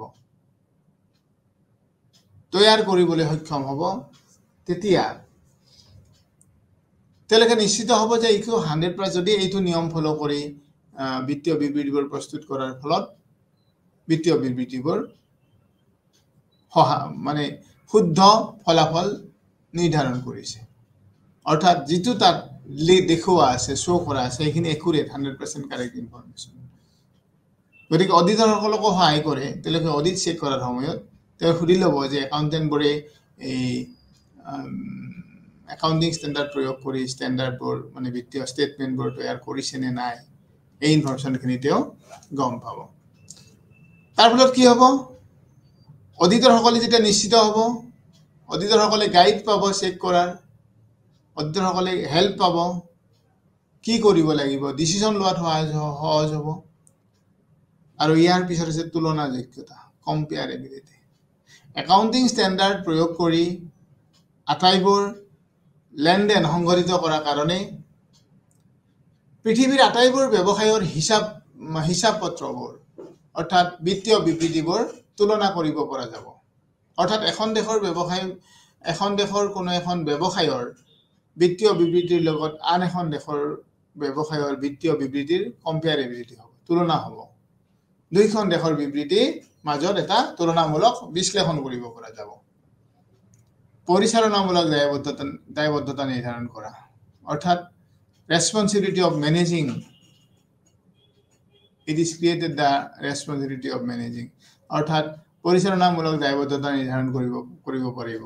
তৈয়াৰ কৰিবলৈ সক্ষম হ'ব তেতিয়া তেওঁলোকে নিশ্চিত হ'ব যে এইটো 100% যদি এইটো নিয়ম ফলো কৰি বিত্তীয় বিবৃতিবোৰ প্ৰস্তুত কৰাৰ ফলত বিত্তীয় বিবৃতিবোৰ মানে শুদ্ধ ফলাফল নিৰ্ধাৰণ কৰিছে অৰ্থাৎ যিটো তাত দেখুওৱা আছে শ্ব' কৰা আছে সেইখিনি একুৰেট 100% কাৰেক্ট ইনফৰমেশ্যন গতিকে অডিটৰসকলকো সহায় কৰে তেওঁলোকে অডিট চেক কৰাৰ সময়ত তেওঁ সুধি ল'ব যে একাউণ্টেণ্টবোৰে এই একাউণ্টিং ষ্টেণ্ডাৰ্ড প্ৰয়োগ কৰি ষ্টেণ্ডাৰ্ডবোৰ মানে বিত্তীয় ষ্টেটমেণ্টবোৰ তৈয়াৰ কৰিছে নে নাই এই ইনফৰমেশ্যনখিনি তেওঁ গম পাব তাৰ ফলত কি হ'ব অডিটৰসকলে যেতিয়া নিশ্চিত হ'ব অডিটৰসকলে গাইড পাব চেক কৰাৰ অডিটৰসকলে হেল্প পাব কি কৰিব লাগিব ডিচিশ্যন লোৱাত সহজ হ'ব আৰু ইয়াৰ পিছত হৈছে তুলনাযোগ্যতা কম্পেয়াৰেবিলিটি একাউণ্টিং ষ্টেণ্ডাৰ্ড প্ৰয়োগ কৰি আটাইবোৰ লেনদেন সংঘটিত কৰাৰ কাৰণে পৃথিৱীৰ আটাইবোৰ ব্যৱসায়ৰ হিচাপ পত্ৰবোৰ অৰ্থাৎ বিত্তীয় বিবৃতিবোৰ তুলনা কৰিব পৰা যাব অৰ্থাৎ এখন দেশৰ কোনো এখন ব্যৱসায়ৰ বিত্তীয় বিবৃতিৰ লগত আন এখন দেশৰ ব্যৱসায়ৰ বিত্তীয় বিবৃতিৰ কম্পেয়াৰেবিলিটি হ'ব তুলনা হ'ব দুইখন দেশৰ বিবৃতিৰ মাজত এটা তুলনামূলক বিশ্লেষণ কৰিব পৰা যাব পৰিচালনামূলক দায়বদ্ধতা নিৰ্ধাৰণ কৰা অৰ্থাৎ responsibility of managing it is created the responsibility of managing অৰ্থাৎ পৰিচালনামূলক দায়বদ্ধতা নিৰ্ধাৰণ কৰিব পাৰিব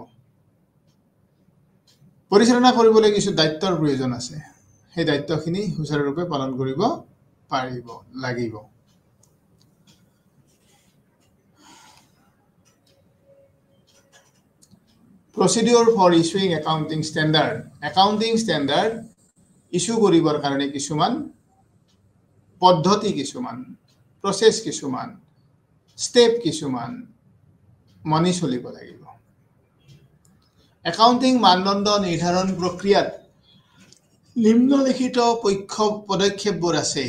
পৰিচালনা কৰিবলৈ কিছু দায়িত্বৰ প্ৰয়োজন আছে সেই দায়িত্বখিনি সুচাৰুৰূপে পালন কৰিব পাৰিব লাগিব procedure for issuing accounting standard issue কৰিবৰ কাৰণে কিছুমান পদ্ধতি কিছুমান প্ৰসেস কিছুমান স্টেপ কিছুমান মানি চলিব লাগিব একাউন্টিং মানদণ্ড নিৰ্ধাৰণ প্ৰক্ৰিয়াত নিম্নলিখিত পদক্ষেপবোৰ আছে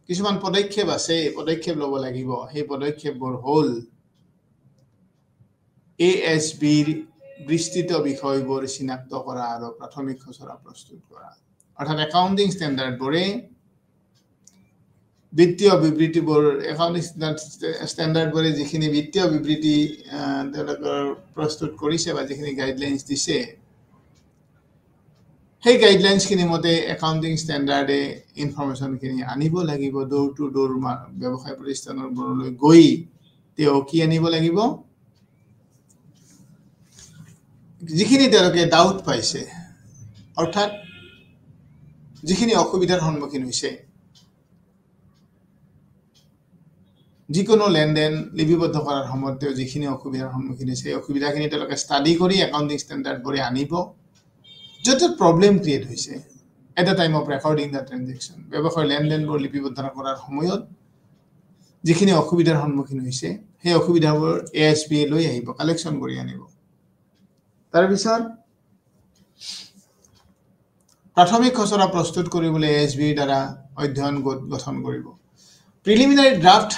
কিছুমান পদক্ষেপ ল'ব লাগিব সেই পদক্ষেপবোৰ হ'ল ASBৰ বিস্তৃত বিষয়বোৰ চিনাক্ত কৰা আৰু প্ৰাথমিক খচৰা প্ৰস্তুত কৰা অৰ্থাৎ একাউন্টিং ষ্টেণ্ডাৰ্ডবোৰে বিত্তীয় বিবৃতিবোৰ একাউন্টিং ষ্টেণ্ডাৰ্ডবোৰে যিখিনি বিত্তীয় বিবৃতি তেওঁলোকৰ প্ৰস্তুত কৰিছে বা যিখিনি গাইডলাইনছ দিছে সেই গাইডলাইনছখিনি মতে একাউন্টিং ষ্টেণ্ডাৰ্ডে ইনফৰমেশ্যনখিনি আনিব লাগিব ডোৰ টু ডোৰ ব্যৱসায় প্ৰতিষ্ঠানবোৰলৈ গৈ তেওঁ কি আনিব লাগিব যিখিনি তেওঁলোকে ডাউট পাইছে অৰ্থাৎ যিখিনি অসুবিধাৰ সন্মুখীন হৈছে যিকোনো লেনদেন লিপিবদ্ধ কৰাৰ সময়ত যিখিনি অসুবিধাৰ সন্মুখীন হৈছে এই অসুবিধাখিনি তেওঁলোকে ষ্টাডি কৰি একাউন্টিং ষ্টেণ্ডাৰ্ডবোৰে আনিব য'ত প্ৰব্লেম ক্ৰিয়েট হৈছে at the time of recording the transaction ব্যৱসায়ৰ লেনদেনবোৰ লিপিবদ্ধ কৰাৰ সময়ত যিখিনি অসুবিধাৰ সন্মুখীন হৈছে সেই অসুবিধাবোৰ ASB লৈ আহিব কালেকশ্যন কৰি আনিব তাৰপিছত প্ৰাথমিক খচৰা প্ৰস্তুত কৰিবলৈ ASBৰ দ্বাৰা অধ্যয়ন গঠন কৰিব preliminary draft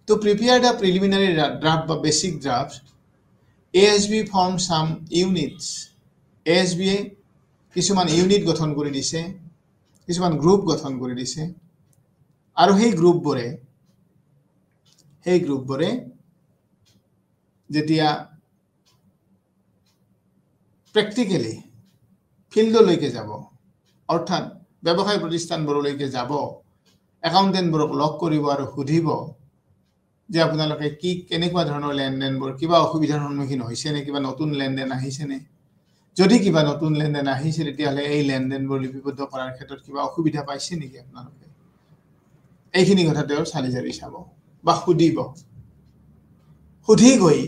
To prepare the preliminary draft বা basic draft, ASB formed some units. ASB কিছুমান ইউনিট গঠন কৰি দিছে কিছুমান গ্ৰুপ গঠন কৰি দিছে আৰু সেই গ্ৰুপবোৰে যেতিয়া প্ৰ্যাকটিক্যালি ফিল্ডলৈকে যাব অৰ্থাৎ ব্যৱসায় প্ৰতিষ্ঠানবোৰলৈকে যাব একাউন্টেণ্টবোৰক লগ কৰিব আৰু সুধিব যে আপোনালোকে কি কেনেকুৱা ধৰণৰ লেনদেনবোৰ কিবা অসুবিধাৰ সন্মুখীন হৈছে নে কিবা নতুন লেনদেন আহিছে নে যদি কিবা নতুন লেনদেন আহিছে তেতিয়াহ'লে এই লেনদেনবোৰ লিপিবদ্ধ কৰাৰ ক্ষেত্ৰত কিবা অসুবিধা পাইছে নেকি আপোনালোকে এইখিনি কথা তেওঁ চালি জাৰি চাব বা সুধি গৈ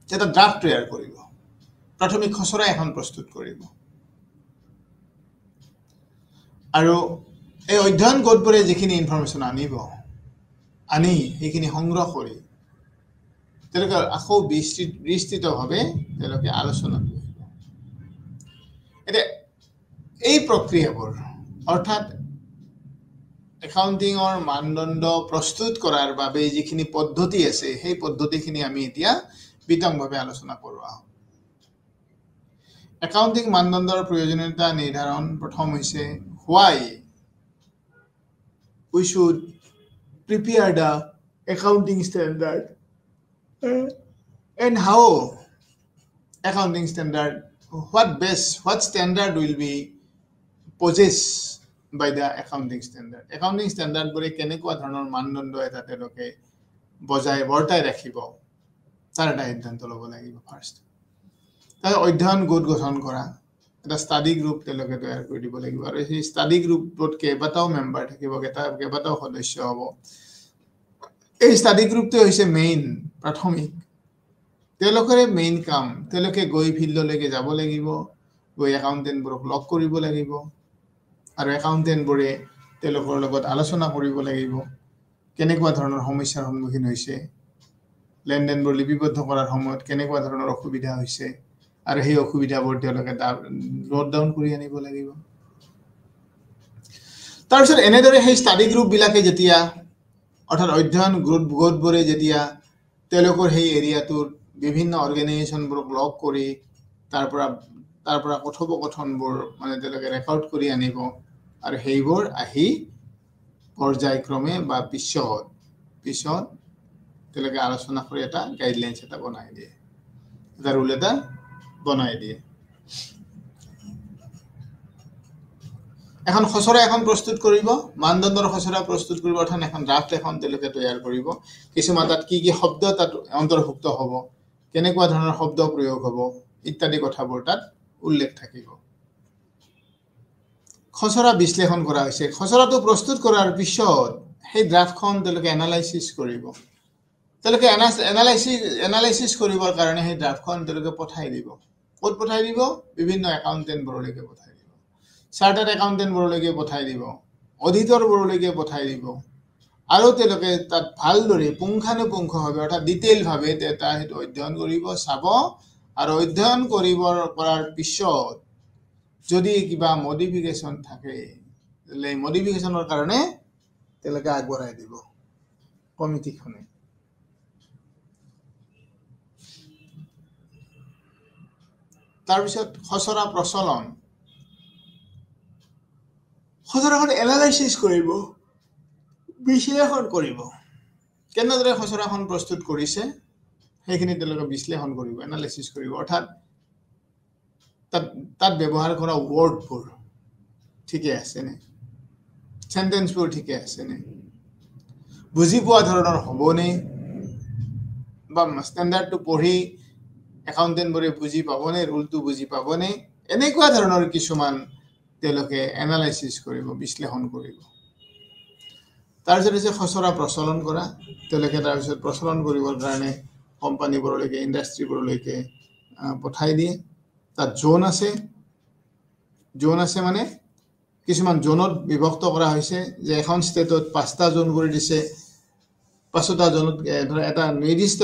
এটা ড্ৰাফট তৈয়াৰ কৰিব প্ৰাথমিক খচৰা এখন প্ৰস্তুত কৰিব আৰু এই অধ্যয়ন গোটবোৰে যিখিনি ইনফৰমেশ্যন আনিব আনি সেইখিনি সংগ্ৰহ কৰি তেওঁলোকে আকৌ বিস্তৃতভাৱে তেওঁলোকে আলোচনা কৰিব এতিয়া এই প্ৰক্ৰিয়াবোৰ অৰ্থাৎ একাউণ্টিঙৰ মানদণ্ড প্ৰস্তুত কৰাৰ বাবে যিখিনি পদ্ধতি আছে সেই পদ্ধতিখিনি আমি এতিয়া বিতংভাৱে আলোচনা কৰোৱা হ'ব একাউণ্টিং মানদণ্ডৰ প্ৰয়োজনীয়তা নিৰ্ধাৰণ প্ৰথম হৈছে why we should prepare the accounting standard and how accounting standard what standard will be possessed by the accounting standard accounting standard বোৰে কেনেকুৱা ধৰণৰ মানদণ্ড এটা তেওঁলোকে বৰ্তাই ৰাখিব তাৰ এটা সিদ্ধান্ত ল'ব লাগিব ফাৰ্ষ্ট তাৰ অধ্যয়ন গোট গঠন কৰা এটা ষ্টাডি গ্ৰুপ তেওঁলোকে তৈয়াৰ কৰি দিব লাগিব আৰু সেই ষ্টাডি গ্ৰুপত কেইবাটাও মেম্বাৰ থাকিব কেইবাটাও সদস্য হ'ব এই ষ্টাডি গ্ৰুপটো হৈছে মেইন প্ৰাথমিক তেওঁলোকৰে মেইন কাম তেওঁলোকে গৈ ফিল্ডলৈকে যাব লাগিব গৈ একাউণ্টেণ্টবোৰক লগ কৰিব লাগিব আৰু একাউণ্টেণ্টবোৰে তেওঁলোকৰ লগত আলোচনা কৰিব লাগিব কেনেকুৱা ধৰণৰ সমস্যাৰ সন্মুখীন হৈছে লেনদেনবোৰ লিপিবদ্ধ কৰাৰ সময়ত কেনেকুৱা ধৰণৰ অসুবিধা হৈছে আৰু সেই অসুবিধাবোৰ তেওঁলোকে নোট ডাউন কৰি আনিব লাগিব তাৰপিছত এনেদৰে সেই ষ্টাডি গ্ৰুপবিলাকে যেতিয়া অৰ্থাৎ অধ্যয়ন গোটবোৰে যেতিয়া তেওঁলোকৰ সেই এৰিয়াটোৰ বিভিন্ন অৰ্গেনাইজেশ্যনবোৰক লগ কৰি তাৰ পৰা কথোপকথনবোৰ মানে তেওঁলোকে ৰেকৰ্ড কৰি আনিব আৰু সেইবোৰ আহি পৰ্যায়ক্ৰমে বা পিছত তেওঁলোকে আলোচনা কৰি এটা গাইডলাইনছ এটা বনাই দিয়ে এটা ৰুল এটা বনাই দিয়ে এখন খচৰা এখন প্ৰস্তুত কৰিব মানদণ্ডৰ খচৰা প্ৰস্তুত কৰিব অৰ্থাৎ এখন ড্ৰাফ্ট এখন তেওঁলোকে তৈয়াৰ কৰিব কিছুমান তাত কি শব্দ তাত অন্তৰ্ভুক্ত হ'ব কেনেকুৱা ধৰণৰ শব্দ প্ৰয়োগ হ'ব ইত্যাদি কথাবোৰ তাত উল্লেখ থাকিব খচৰা বিশ্লেষণ কৰা হৈছে খচৰাটো প্ৰস্তুত কৰাৰ পিছত সেই ড্ৰাফ্টখন তেওঁলোকে এনালাইচিছ কৰিব তেওঁলোকে এনালাইচিছ কৰিবৰ কাৰণে সেই ড্ৰাফ্টখন তেওঁলোকে পঠাই দিব ক'ত পঠাই দিব বিভিন্ন একাউণ্টেণ্টবোৰলৈকে পঠাই দিব চাৰ্টাৰ্ড একাউণ্টেণ্টবোৰলৈকে পঠাই দিব অডিটৰবোৰলৈকে পঠাই দিব আৰু তেওঁলোকে তাত ভালদৰে পুংখানুপুংখভাৱে অৰ্থাৎ ডিটেইলভাৱে তাৰ সেইটো অধ্যয়ন কৰিব চাব আৰু অধ্যয়ন কৰাৰ পিছত যদি কিবা মডিফিকেশ্যন থাকে তেতিয়াহ'লে মডিফিকেশ্যনৰ কাৰণে তেওঁলোকে আগবঢ়াই দিব কমিটিখনে তাৰপিছত খচৰা প্ৰচলন খচৰাখন এনালাইচিছ কৰিব বিশ্লেষণ কৰিব কেনেদৰে খচৰাখন প্ৰস্তুত কৰিছে সেইখিনি তেওঁলোকে বিশ্লেষণ কৰিব এনালাইচিছ কৰিব অৰ্থাৎ তাত ব্যৱহাৰ কৰা ৱৰ্ডবোৰ ঠিকে আছেনে চেণ্টেন্সবোৰ ঠিকে আছেনে বুজি পোৱা ধৰণৰ হ'বনে বা ষ্টেণ্ডাৰ্ডটো পঢ়ি একাউণ্টেণ্টবোৰে বুজি পাবনে ৰুলটো বুজি পাবনে এনেকুৱা ধৰণৰ কিছুমান তেওঁলোকে এনালাইচিছ কৰিব বিশ্লেষণ কৰিব তাৰপিছত হৈছে খচৰা প্ৰচলন কৰা তেওঁলোকে তাৰপিছত প্ৰচলন কৰিবৰ কাৰণে কোম্পানীবোৰলৈকে ইণ্ডাষ্ট্ৰীবোৰলৈকে পঠাই দিয়ে তাত জোন আছে মানে কিছুমান জোনত বিভক্ত কৰা হৈছে যে এখন ষ্টেটত 5টা জোন কৰি দিছে 5টা জোনত ধৰা এটা নিৰ্দিষ্ট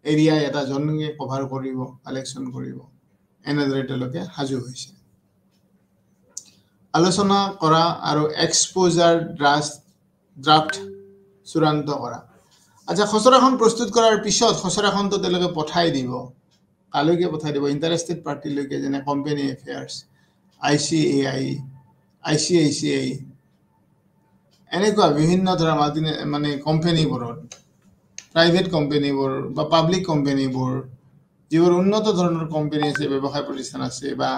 এৰিয়াই এটা জোনকে কভাৰ কৰিব কালেকশ্যন কৰিব এনেদৰে তেওঁলোকে সাজু হৈছে আলোচনা কৰা আৰু এক্সপ'জাৰ ড্ৰাফ্ট চূড়ান্ত কৰা আচ্ছা খচৰাখন প্ৰস্তুত কৰাৰ পিছত খচৰাখনটো তেওঁলোকে পঠাই দিব কালৈকে পঠাই দিব ইণ্টাৰেষ্টেড পাৰ্টিলৈকে যেনে কোম্পানী এফেয়াৰ্ছ ICAI এনেকুৱা বিভিন্ন ধৰা মানে কোম্পানীবোৰত প্ৰাইভেট কোম্পানীবোৰ বা পাব্লিক কোম্পানীবোৰ যিবোৰ উন্নত ধৰণৰ কোম্পানী আছে ব্যৱসায় প্ৰতিষ্ঠান আছে বা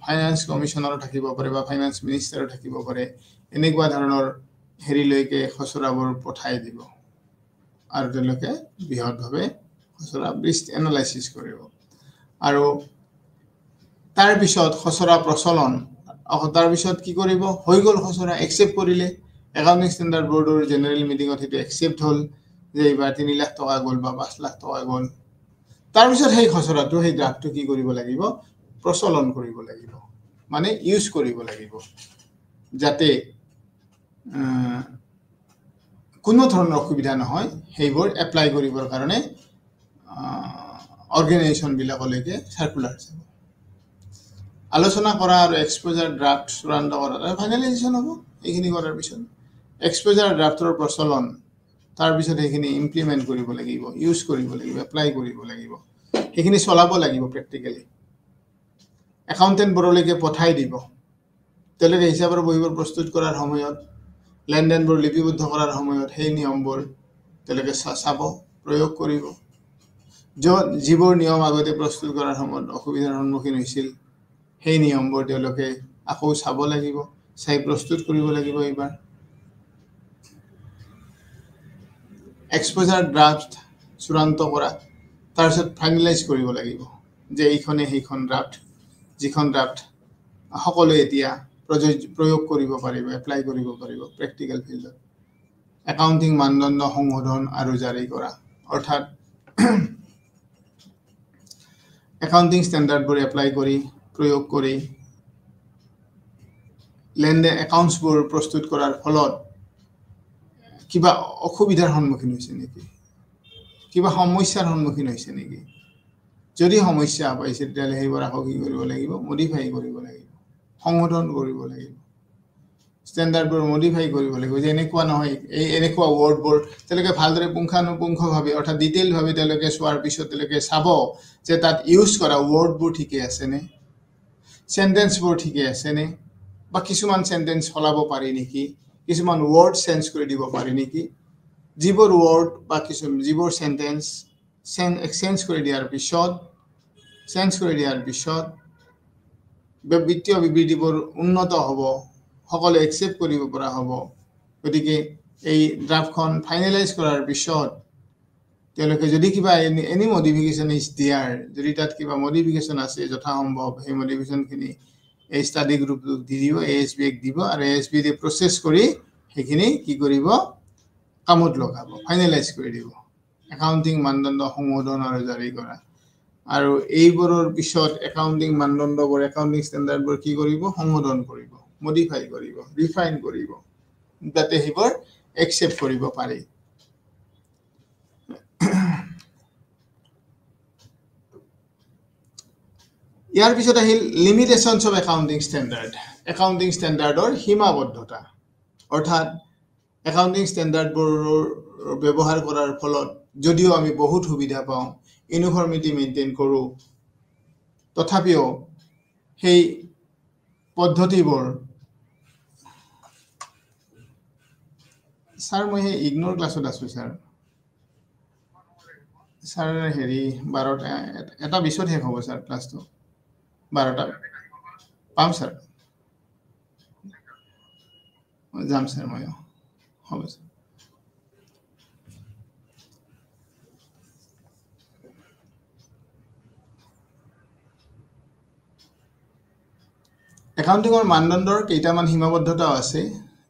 ফাইনেন্স কমিশ্যনাৰো থাকিব পাৰে বা ফাইনেন্স মিনিষ্টাৰো থাকিব পাৰে এনেকুৱা ধৰণৰ হেৰিলৈকে খচৰাবোৰ পঠাই দিব আৰু তেওঁলোকে বৃহৎভাৱে খচৰা এনালাইচিছ কৰিব আৰু তাৰপিছত খচৰা প্ৰচলন তাৰপিছত কি কৰিব হৈ গ'ল খচৰা একচেপ্ট কৰিলে একাউণ্টিং ষ্টেণ্ডাৰ্ড বৰ্ডৰ জেনেৰেল মিটিঙত সেইটো একচেপ্ট হ'ল যে এইবাৰ 3 লাখ টকা গ'ল বা 5 লাখ টকা গ'ল তাৰপিছত সেই খচৰাটো সেই ড্ৰাফ্টটো কি কৰিব লাগিব প্ৰচলন কৰিব লাগিব মানে ইউজ কৰিব লাগিব যাতে কোনো ধৰণৰ অসুবিধা নহয় সেইবোৰ এপ্লাই কৰিবৰ কাৰণে অৰ্গেনাইজেশ্যনবিলাকলৈকে চাৰ্কুলাৰ যাব আলোচনা কৰা আৰু এক্সপ'জাৰ ড্ৰাফ্ট চূড়ান্ত কৰা আৰু ফাইনেলাইজেশ্যন হ'ব এইখিনি কৰাৰ পিছত এক্সপ'জাৰ ড্ৰাফ্টৰ প্ৰচলন তাৰপিছত সেইখিনি ইমপ্লিমেণ্ট কৰিব লাগিব ইউজ কৰিব লাগিব এপ্লাই কৰিব লাগিব সেইখিনি চলাব লাগিব প্ৰেক্টিকেলি একাউণ্টেণ্ট বোৰলৈকে পঠাই দিব তেওঁলোকে হিচাপৰ বহীবোৰ প্ৰস্তুত কৰাৰ সময়ত লেনদেনবোৰ লিপিবদ্ধ কৰাৰ সময়ত সেই নিয়মবোৰ তেওঁলোকে চাব প্ৰয়োগ কৰিব যিবোৰ নিয়ম আগতে প্ৰস্তুত কৰাৰ সময়ত অসুবিধাৰ সন্মুখীন হৈছিল সেই নিয়মবোৰ তেওঁলোকে আকৌ চাব লাগিব চাই প্ৰস্তুত কৰিব লাগিব এইবাৰ এক্সপ'জাৰ ড্ৰাফ্ট চূড়ান্ত কৰা তাৰপিছত ফাইনেলাইজ কৰিব লাগিব যে এইখনে সেইখন ড্ৰাফ্ট যিখন ড্ৰাফ্ট সকলোৱে এতিয়া প্ৰয়োগ কৰিব পাৰিব এপ্লাই কৰিব পাৰিব প্ৰেক্টিকেল ফিল্ডত একাউণ্টিং মানদণ্ড সংশোধন আৰু জাৰি কৰা অৰ্থাৎ একাউণ্টিং ষ্টেণ্ডাৰ্ডবোৰ এপ্লাই কৰি প্ৰয়োগ কৰি লেনদেন একাউণ্টছবোৰ প্ৰস্তুত কৰাৰ ফলত কিবা অসুবিধাৰ সন্মুখীন হৈছে নেকি কিবা সমস্যাৰ সন্মুখীন হৈছে নেকি যদি সমস্যা পাইছে তেতিয়াহ'লে সেইবোৰ আকৌ কি কৰিব লাগিব মডিফাই কৰিব লাগিব সংশোধন কৰিব লাগিব ষ্টেণ্ডাৰ্ডবোৰ মডিফাই কৰিব লাগিব যে এনেকুৱা নহয় এই এনেকুৱা ৱৰ্ডবোৰ তেওঁলোকে ভালদৰে পুংখানুপুংখভাৱে অৰ্থাৎ ডিটেইলভাৱে তেওঁলোকে চোৱাৰ পিছত তেওঁলোকে চাব যে তাত ইউজ কৰা ৱৰ্ডবোৰ ঠিকে আছেনে চেণ্টেন্সবোৰ ঠিকে আছেনে বা কিছুমান চেণ্টেন্স সলাব পাৰি নেকি কিছুমান ৱৰ্ড চেঞ্জ কৰি দিব পাৰি নেকি যিবোৰ ৱৰ্ড বা যিবোৰ চেণ্টেন্স চেঞ্জ কৰি দিয়াৰ পিছত বিত্তীয় বিবৃতিবোৰ উন্নত হ'ব সকলোৱে একচেপ্ট কৰিব পৰা হ'ব গতিকে এই ড্ৰাফ্টখন ফাইনেলাইজ কৰাৰ পিছত তেওঁলোকে যদি কিবা এনি মডিফিকেশ্যন ইজ দিয়াৰ যদি তাত কিবা মডিফিকেশ্যন আছে যথাসম্ভৱ সেই মডিফিকেশ্যনখিনি এই ষ্টাডি গ্ৰুপটোক দি দিব ASBক দিব আৰু ASB প্ৰচেছ কৰি সেইখিনি কি কৰিব কামত লগাব ফাইনেলাইজ কৰি দিব একাউণ্টিং মানদণ্ড সংশোধন আৰু জাৰি কৰা আৰু এইবোৰৰ পিছত একাউণ্টিং মানদণ্ডবোৰ একাউণ্টিং ষ্টেণ্ডাৰ্ডবোৰ কি কৰিব সংশোধন কৰিব মডিফাই কৰিব ৰিফাইন কৰিব যাতে সেইবোৰ একচেপ্ট কৰিব পাৰি ইয়াৰ পিছত আহিল লিমিটেশনছ অফ একাউণ্টিং ষ্টেণ্ডাৰ্ডৰ সীমাবদ্ধতা অৰ্থাৎ একাউণ্টিং ষ্টেণ্ডাৰ্ডবোৰৰ ব্যৱহাৰ কৰাৰ ফলত যদিও আমি বহুত সুবিধা পাওঁ ইউনিফৰ্মিটি মেইনটেইন কৰোঁ তথাপিও সেই পদ্ধতিবোৰ ছাৰ মই সেই ইগনোৰ ক্লাছত আছোঁ ছাৰ হেৰি 12টা এটা 20ত শেষ হ'ব ছাৰ ক্লাছটো 12টা পাম ছাৰ যাম ছাৰ মই হ'ব ছাৰ একাউণ্টিঙৰ মানদণ্ডৰ কেইটামান সীমাবদ্ধতাও আছে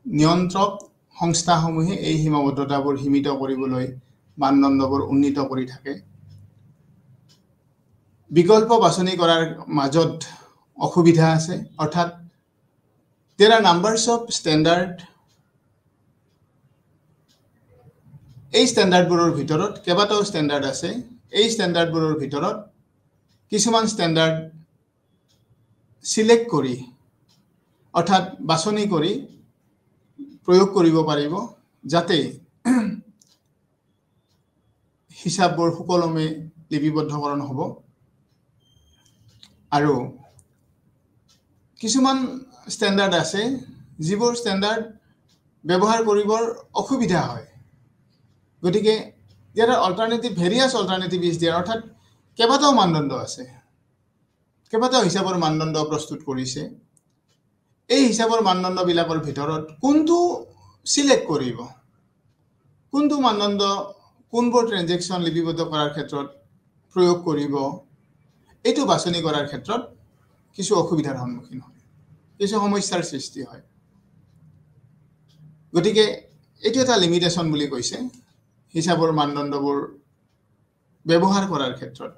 নিয়ন্ত্ৰক সংস্থাসমূহে এই সীমাবদ্ধতাবোৰ সীমিত কৰিবলৈ মানদণ্ডবোৰ উন্নীত কৰি থাকে বিকল্প বাছনি কৰাৰ মাজত অসুবিধা আছে অৰ্থাৎ there are numbers of standard এই ষ্টেণ্ডাৰ্ডবোৰৰ ভিতৰত কেইবাটাও ষ্টেণ্ডাৰ্ড আছে এই ষ্টেণ্ডাৰ্ডবোৰৰ ভিতৰত কিছুমান ষ্টেণ্ডাৰ্ড সিলেক্ট কৰি অৰ্থাৎ বাছনি কৰি প্ৰয়োগ কৰিব পাৰিব যাতে হিচাপবোৰ সুকলমে লিপিবদ্ধকৰণ হ'ব আৰু কিছুমান ষ্টেণ্ডাৰ্ড আছে যিবোৰ ষ্টেণ্ডাৰ্ড ব্যৱহাৰ কৰিবৰ অসুবিধা হয় গতিকে there are various alternative is there অৰ্থাৎ কেইবাটাও মানদণ্ড আছে কেইবাটাও হিচাপৰ মানদণ্ড প্ৰস্তুত কৰিছে এই হিচাপৰ মানদণ্ডবিলাকৰ ভিতৰত কোনটো সিলেক্ট কৰিব কোনটো মানদণ্ড কোনবোৰ ট্ৰানজেকচন লিপিবদ্ধ কৰাৰ ক্ষেত্ৰত প্ৰয়োগ কৰিব এইটো বাছনি কৰাৰ ক্ষেত্ৰত কিছু অসুবিধাৰ সন্মুখীন হয় কিছু সমস্যাৰ সৃষ্টি হয় গতিকে এইটো এটা লিমিটেশন বুলি কৈছে হিচাপৰ মানদণ্ডবোৰ ব্যৱহাৰ কৰাৰ ক্ষেত্ৰত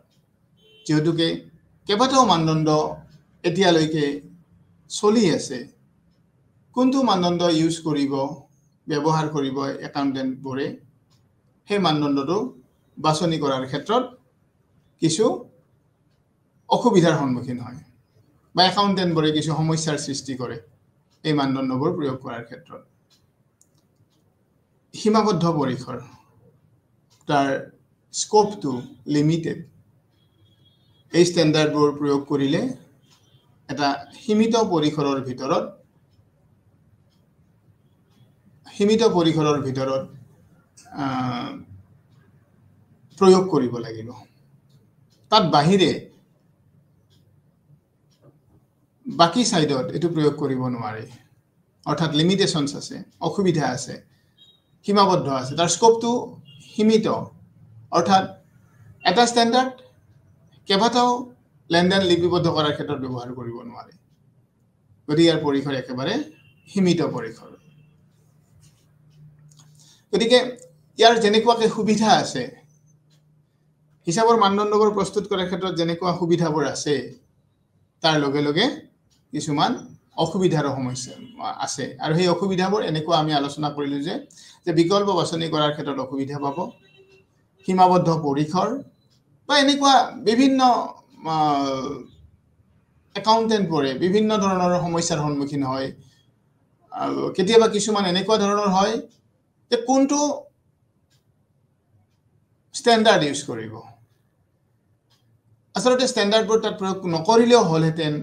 যেহেতুকে কেইবাটাও মানদণ্ড এতিয়ালৈকে চলি আছে কোনটো মানদণ্ড ইউজ কৰিব ব্যৱহাৰ কৰিব একাউণ্টেণ্টবোৰে সেই মানদণ্ডটো বাছনি কৰাৰ ক্ষেত্ৰত কিছু অসুবিধাৰ সন্মুখীন হয় বা একাউণ্টেণ্টবোৰে কিছু সমস্যাৰ সৃষ্টি কৰে এই মানদণ্ডবোৰ প্ৰয়োগ কৰাৰ ক্ষেত্ৰত সীমাবদ্ধ পৰিসৰ তাৰ স্কোপটো লিমিটেড এই ষ্টেণ্ডাৰ্ডবোৰ প্ৰয়োগ কৰিলে এটা সীমিত পৰিসৰৰ ভিতৰত প্ৰয়োগ কৰিব লাগিব তাত বাহিৰে বাকি সাইডত এটো প্ৰয়োগ কৰিব নোৱাৰে অৰ্থাৎ লিমিটেশনস আছে অসুবিধা আছে সীমাবদ্ধ আছে তাৰ স্কোপটো সীমিত অৰ্থাৎ এটা ষ্টেণ্ডাৰ্ড কেবাটাও লেনদেন লিপিবদ্ধ কৰাৰ ক্ষেত্ৰত ব্যৱহাৰ কৰিব নোৱাৰে গতিকে ইয়াৰ পৰিসৰ একেবাৰে সীমিত পৰিসৰ গতিকে ইয়াৰ যেনেকুৱাকে সুবিধা আছে হিচাপৰ মানদণ্ডবোৰ প্ৰস্তুত কৰাৰ ক্ষেত্ৰত যেনেকুৱা সুবিধাবোৰ আছে তাৰ লগে লগে কিছুমান অসুবিধাৰ সমস্যা আছে আৰু সেই অসুবিধাবোৰ এনেকুৱা আমি আলোচনা কৰিলো যে বিকল্প বাছনি কৰাৰ ক্ষেত্ৰত অসুবিধা পাব সীমাবদ্ধ পৰিসৰ বা এনেকুৱা বিভিন্ন একাউণ্টেণ্টবোৰে বিভিন্ন ধৰণৰ সমস্যাৰ সন্মুখীন হয় কেতিয়াবা কিছুমান এনেকুৱা ধৰণৰ হয় যে কোনটো ষ্টেণ্ডাৰ্ড ইউজ কৰিব আসলতে ষ্টেণ্ডাৰ্ডবোৰ তাত প্ৰয়োগ নকৰিলেও হলহেতেন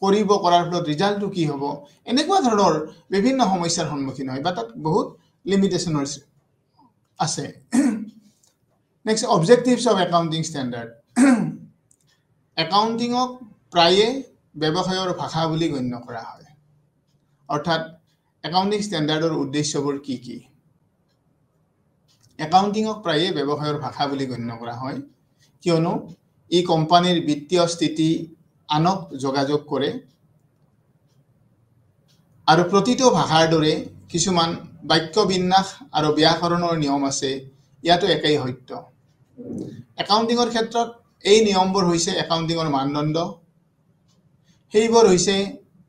কৰিব কৰাৰ ফলত ৰিজাল্টটো কি হ'ব এনেকুৱা ধৰণৰ বিভিন্ন সমস্যাৰ সন্মুখীন হয় বা তাত বহুত লিমিটেশনস আছে next objectives of accounting standard একাউন্টিংক প্ৰায়ে ব্যৱসায়ৰ ভাষা বুলি গণ্য কৰা হয় অৰ্থাৎ একাউন্টিং স্ট্যান্ডাৰ্ডৰ উদ্দেশ্যবোৰ কি কি একাউন্টিংক প্ৰায়ে ব্যৱসায়ৰ ভাষা বুলি গণ্য কৰা হয় কিয়নো ই কোম্পানীৰ বিত্তীয় স্থিতি আনক যোগাযোগ কৰে আৰু প্ৰতিটো ভাষাৰ দৰে কিছুমান বাক্য বিন্যাস আৰু ব্যাকৰণৰ নিয়ম আছে ইয়াতো একেই সত্য একাউন্টিংৰ ক্ষেত্ৰত এই নিয়মবোৰ হৈছে একাউন্টিংৰ মানদণ্ড সেইবোৰ হৈছে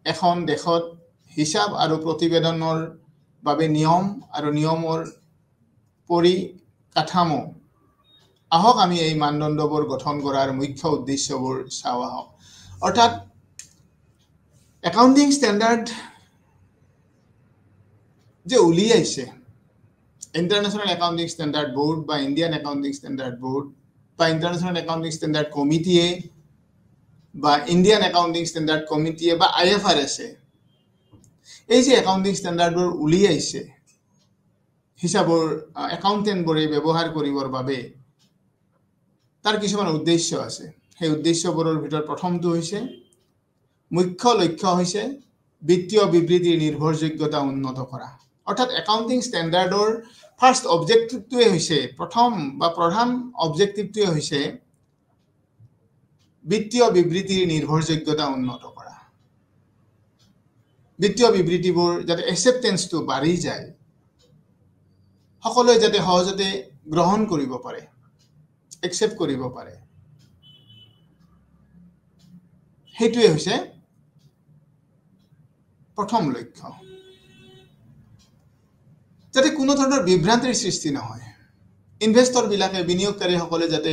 এখন দেশত হিসাব আৰু প্ৰতিবেদনৰ বাবে নিয়ম আৰু নিয়মৰ পৰিকাঠামো আহক আমি এই মানদণ্ডবোৰ গঠন কৰাৰ মুখ্য উদ্দেশ্যবোৰ চাওঁ আহক অৰ্থাৎ একাউন্টিং স্ট্যান্ডার্ড যে উলিয়াইছে ইন্টারন্যাশনাল একাউন্টিং স্ট্যান্ডার্ড বোর্ড বা ইন্ডিয়ান একাউন্টিং স্ট্যান্ডার্ড বোর্ড বা ইন্টারন্যাশনাল একাউন্টিং স্ট্যান্ডার্ড কমিটিয়ে বা ইন্ডিয়ান একাউন্টিং স্ট্যান্ডার্ড কমিটিয়ে বা IFRS এই যে একাউন্টিং স্ট্যান্ডাৰ্ডবোৰ উলিয়াইছে হিসাবৰ একাউন্টেন্টবোৰে ব্যৱহাৰ কৰিবৰ বাবে তাৰ কিছুমান উদ্দেশ্য আছে সেই উদ্দেশ্যবোৰৰ ভিতৰত প্ৰথমটো হৈছে মুখ্য লক্ষ্য হৈছে বিত্তীয় বিবৃতিৰ নিৰ্ভৰযোগ্যতা উন্নত কৰা অৰ্থাৎ একাউন্টিং স্ট্যান্ডাৰ্ডৰ ফাৰ্স্ট অবজেক্টিভটোৱে হৈছে প্ৰথম বা প্ৰধান অবজেক্টিভটোৱে হৈছে বিত্তীয় বিবৃতিৰ নিৰ্ভৰযোগ্যতা উন্নত কৰা বিত্তীয় বিবৃতিবোৰ যাতে একসেপ্টেন্সটো বাঢ়ি যায় সকলোৱে যাতে সহজতে গ্ৰহণ কৰিব পাৰে একসেপ্ট কৰিব পাৰে হেতুৱে হৈছে প্ৰথম লক্ষ্য যাতে কোনো ধৰণৰ বিভ্ৰান্তিৰ সৃষ্টি নহয় ইনভেষ্টৰ বিলাকে বিনিয়োগকাৰী সকলে যাতে